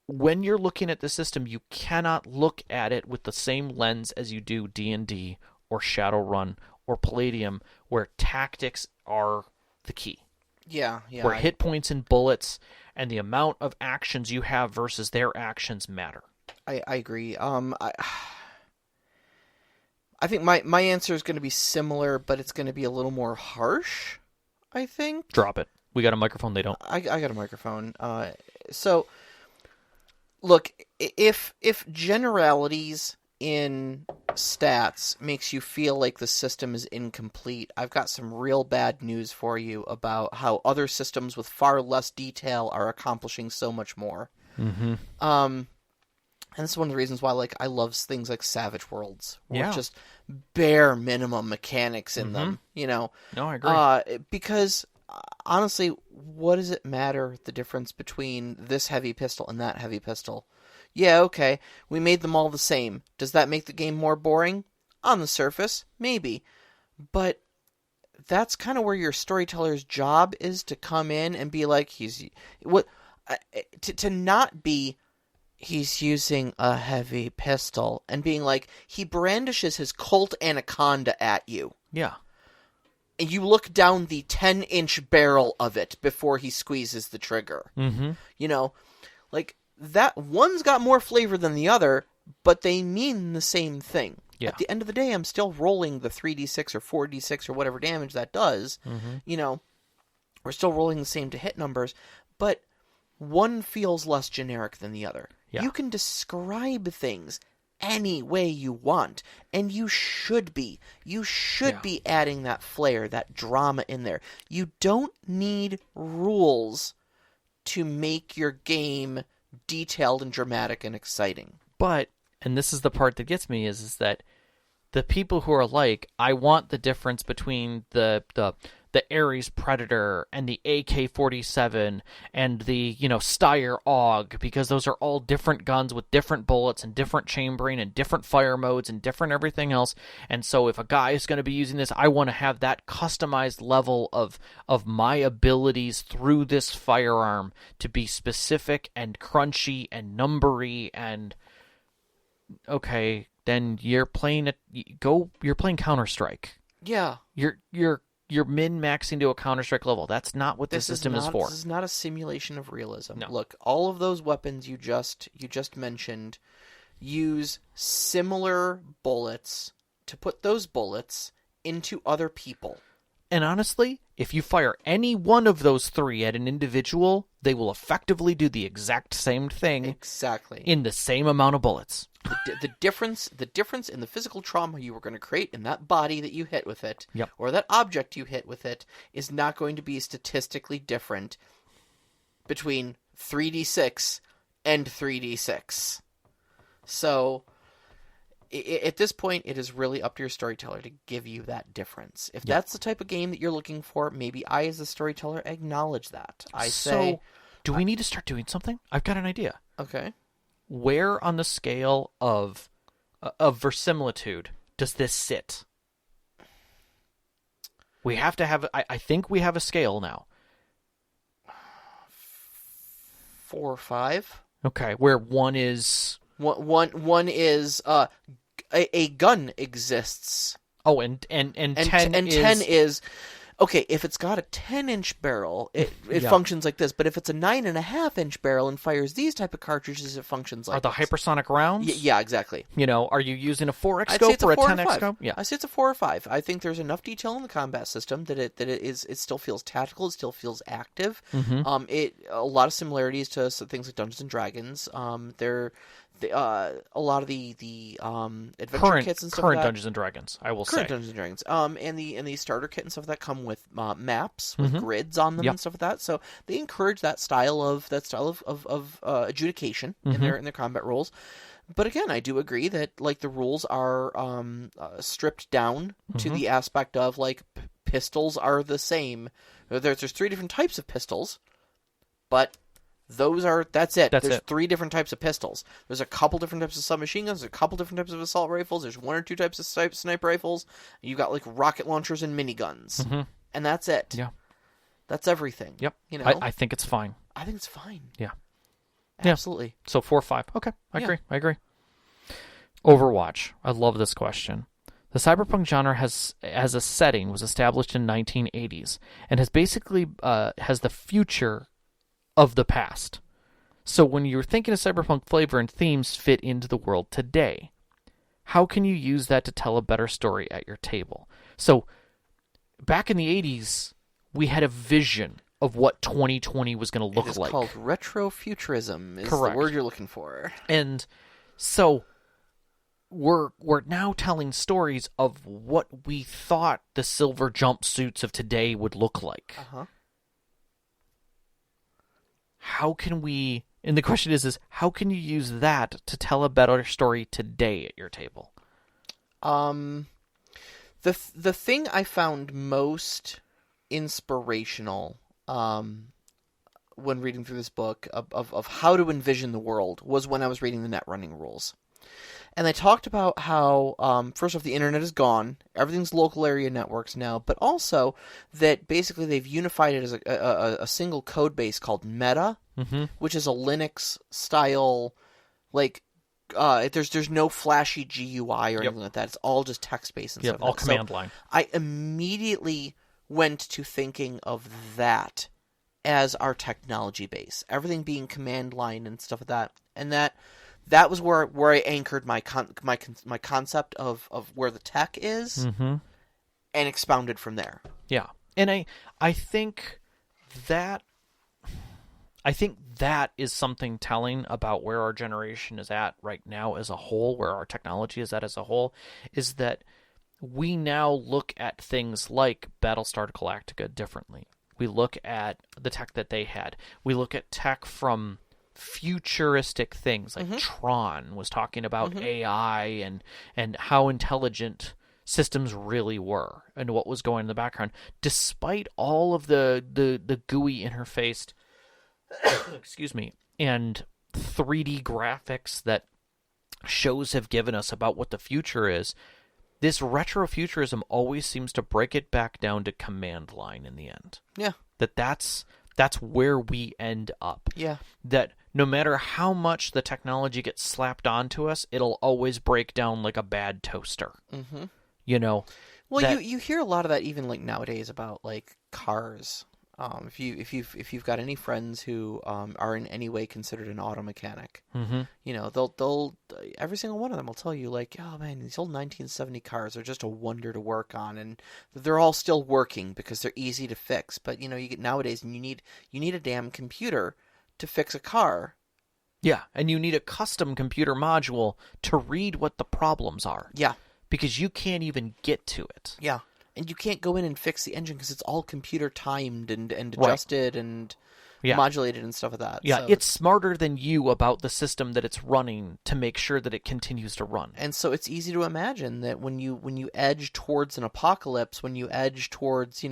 when you're looking at the system, you cannot look at it with the same lens as you do D&D or Shadowrun or Palladium, where tactics are the key. Yeah. Where hit points and bullets and the amount of actions you have versus their actions matter. I agree. I think my answer is going to be similar, but it's going to be a little more harsh, I think. Drop it. We got a microphone, they don't. I got a microphone. So, look, if generalities in stats makes you feel like the system is incomplete, I've got some real bad news for you about how other systems with far less detail are accomplishing so much more. And this is one of the reasons why, like, I love things like Savage Worlds, with just bare minimum mechanics in them. You know, no, I agree. Because honestly, what does it matter the difference between this heavy pistol and that heavy pistol? Yeah, okay, we made them all the same. Does that make the game more boring? On the surface, maybe, but that's kind of where your storyteller's job is, to come in and be like, to not be, he's using a heavy pistol, and being like, he brandishes his Colt Anaconda at you. Yeah. And you look down the 10-inch barrel of it before he squeezes the trigger. You know, like, that one's got more flavor than the other, but they mean the same thing. Yeah. At the end of the day, I'm still rolling the 3d6 or 4d6 or whatever damage that does. You know, we're still rolling the same to hit numbers, but one feels less generic than the other. Yeah. You can describe things any way you want, and you should be. You should be adding that flair, that drama in there. You don't need rules to make your game detailed and dramatic and exciting. But, and this is the part that gets me, is that the people who are like, I want the difference between the Ares Predator and the AK-47 and the, Steyr AUG, because those are all different guns with different bullets and different chambering and different fire modes and different everything else. And so if a guy is going to be using this, I want to have that customized level of my abilities through this firearm to be specific and crunchy and numbery. And okay, then you're playing Counter-Strike. Yeah. You're min-maxing to a Counter-Strike level. That's not what the system is for. This is not a simulation of realism. No. Look, all of those weapons you just mentioned use similar bullets to put those bullets into other people. And honestly, if you fire any one of those three at an individual, they will effectively do the exact same thing. Exactly. In the same amount of bullets. The difference in the physical trauma you were going to create in that body that you hit with it, or that object you hit with it, is not going to be statistically different between 3d6 and 3d6. So, at this point, it is really up to your storyteller to give you that difference. If that's the type of game that you're looking for, maybe I, as a storyteller, acknowledge that. Do we need to start doing something? I've got an idea. Okay. Where on the scale of verisimilitude does this sit? We have to have. I think we have a scale now. 4 or 5. Okay, where one is one is a gun exists Oh, and 10 and 10 is okay, if it's got a 10-inch barrel, it functions like this. But if it's a 9.5-inch barrel and fires these type of cartridges, it functions like Are the hypersonic rounds? Yeah, exactly. Are you using a 4x I'd say scope it's a or a 4 or 10x 5. scope? Yeah. I say it's a 4 or 5. I think there's enough detail in the combat system that it still feels tactical. It still feels active. A lot of similarities to things like Dungeons and Dragons. A lot of the adventure kits and stuff current like that. Dungeons and Dragons, I will say. Current Dungeons and Dragons. And the starter kit and stuff like that come with maps with grids on them and stuff like that. So they encourage that style of adjudication in their combat rules. But again, I do agree that like the rules are stripped down to the aspect of like pistols are the same. There's 3 different types of pistols, but that's it. There's 3 different types of pistols. There's a couple different types of submachine guns. There's a couple different types of assault rifles. There's 1 or 2 types of sniper rifles. You got like rocket launchers and miniguns, and that's it. Yeah, that's everything. Yep. I think it's fine. I think it's fine. Yeah, absolutely. So 4 or 5. Okay, I agree. Overwatch. I love this question. The cyberpunk genre as a setting was established in 1980s and has basically has the future of the past. So when you're thinking of cyberpunk flavor and themes fit into the world today, how can you use that to tell a better story at your table? So back in the 80s, we had a vision of what 2020 was going to look like. It's called retrofuturism is Correct. The word you're looking for. And so we're now telling stories of what we thought the silver jumpsuits of today would look like. How can we... And the question is how can you use that to tell a better story today at your table? The thing I found most inspirational when reading through this book of how to envision the world was when I was reading the net running rules. And they talked about how, first off, the internet is gone. Everything's local area networks now. But also that basically they've unified it as a single code base called Meta, which is a Linux-style, like, there's no flashy GUI or anything like that. It's all just text-based and stuff. All command line. I immediately went to thinking of that as our technology base. Everything being command line and stuff like that. And that was where I anchored my concept of where the tech is, and expounded from there. Yeah, and I think that is something telling about where our generation is at right now as a whole, where our technology is at as a whole, is that we now look at things like Battlestar Galactica differently. We look at the tech that they had. We look at tech from futuristic things like Tron was talking about AI and how intelligent systems really were and what was going in the background, despite all of the GUI interfaced excuse me, and 3D graphics that shows have given us about what the future is. This retrofuturism always seems to break it back down to command line in the end. Yeah. That's where we end up. Yeah. That no matter how much the technology gets slapped onto us, it'll always break down like a bad toaster. Well, you hear a lot of that even like nowadays about like cars. If you've got any friends who are in any way considered an auto mechanic, they'll every single one of them will tell you like, oh man, these old 1970 cars are just a wonder to work on, and they're all still working because they're easy to fix. But you get nowadays, and you need a damn computer to fix a car. Yeah, and you need a custom computer module to read what the problems are. Yeah, because you can't even get to it. Yeah. And you can't go in and fix the engine because it's all computer timed and adjusted and modulated and stuff like that. Yeah, so, it's smarter than you about the system that it's running to make sure that it continues to run. And so it's easy to imagine that when you edge towards an apocalypse, when you edge towards a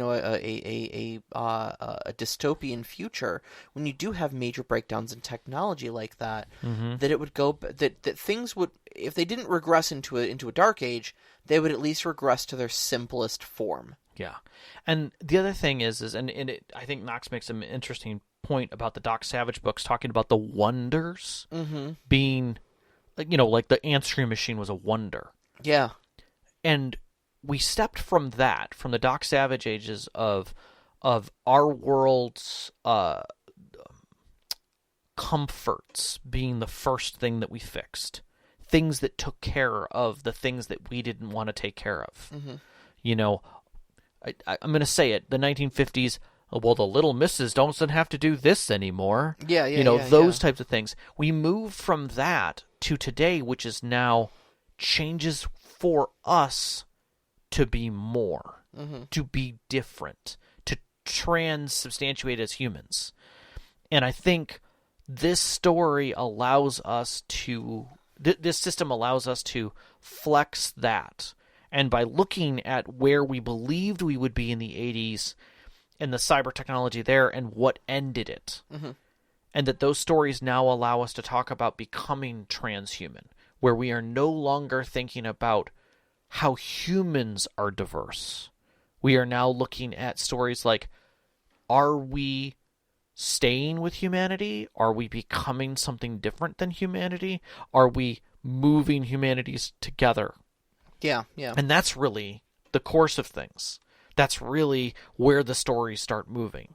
dystopian future, when you do have major breakdowns in technology like that, that it would go that things would, if they didn't regress into a dark age, they would at least regress to their simplest form. Yeah. And the other thing is I think Knox makes an interesting point about the Doc Savage books, talking about the wonders being, like the answering machine was a wonder. Yeah. And we stepped from that, from the Doc Savage ages of our world's comforts being the first thing that we fixed, things that took care of the things that we didn't want to take care of. Mm-hmm. You know, I'm going to say it, the 1950s, well, the little misses don't have to do this anymore. Those types of things. We moved from that to today, which is now changes for us to be more, to be different, to transubstantiate as humans. And I think this story allows us to, this system allows us to flex that. And by looking at where we believed we would be in the 80s and the cyber technology there and what ended it, and that those stories now allow us to talk about becoming transhuman, where we are no longer thinking about how humans are diverse. We are now looking at stories like, are we staying with humanity? Are we becoming something different than humanity? Are we moving humanities together? Yeah. And that's really the course of things. That's really where the stories start moving.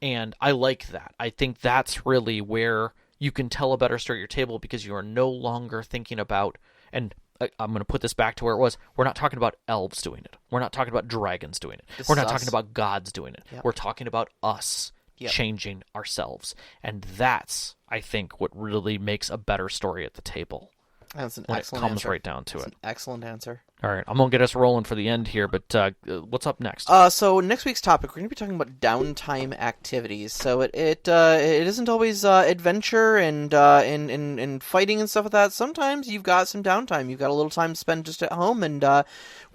And I like that. I think that's really where you can tell a better story at your table, because you are no longer thinking about, and I'm going to put this back to where it was, we're not talking about elves doing it. We're not talking about dragons doing it. We're not talking about gods doing it. We're talking about us changing ourselves. And that's, I think, what really makes a better story at the table. That's an when excellent it comes answer. right down to That's it. an excellent answer. All right, I'm going to get us rolling for the end here, but what's up next? So next week's topic, we're going to be talking about downtime activities. So it isn't always adventure and fighting and stuff like that. Sometimes you've got some downtime. You've got a little time to spend just at home and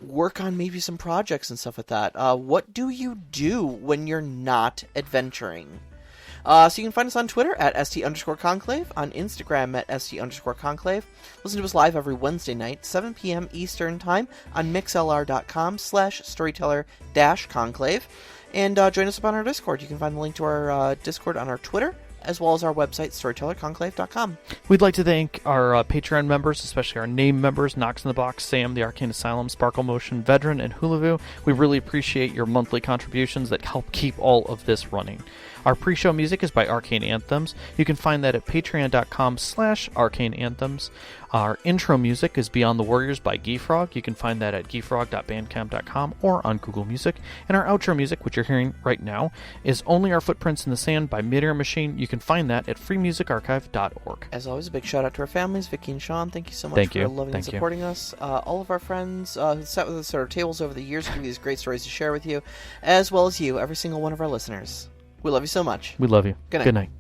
work on maybe some projects and stuff like that. What do you do when you're not adventuring? So you can find us on Twitter at @ST_Conclave, on Instagram at @ST_Conclave. Listen to us live every Wednesday night, 7 p.m. Eastern Time on mixlr.com/storyteller-conclave. And join us up on our Discord. You can find the link to our Discord on our Twitter, as well as our website, storytellerconclave.com. We'd like to thank our Patreon members, especially our name members, Knox in the Box, Sam, the Arcane Asylum, Sparkle Motion, Vedran, and Hulavu. We really appreciate your monthly contributions that help keep all of this running. Our pre-show music is by Arcane Anthems. You can find that at patreon.com/arcaneanthems. Our intro music is Beyond the Warriors by Geefrog. You can find that at geefrog.bandcamp.com or on Google Music. And our outro music, which you're hearing right now, is Only Our Footprints in the Sand by Mid-Air Machine. You can find that at freemusicarchive.org. As always, a big shout out to our families, Vicky and Sean. Thank you so much for loving and supporting us. All of our friends who sat with us at our tables over the years, giving these great stories to share with you, as well as you, every single one of our listeners. We love you so much. We love you. Good night. Good night.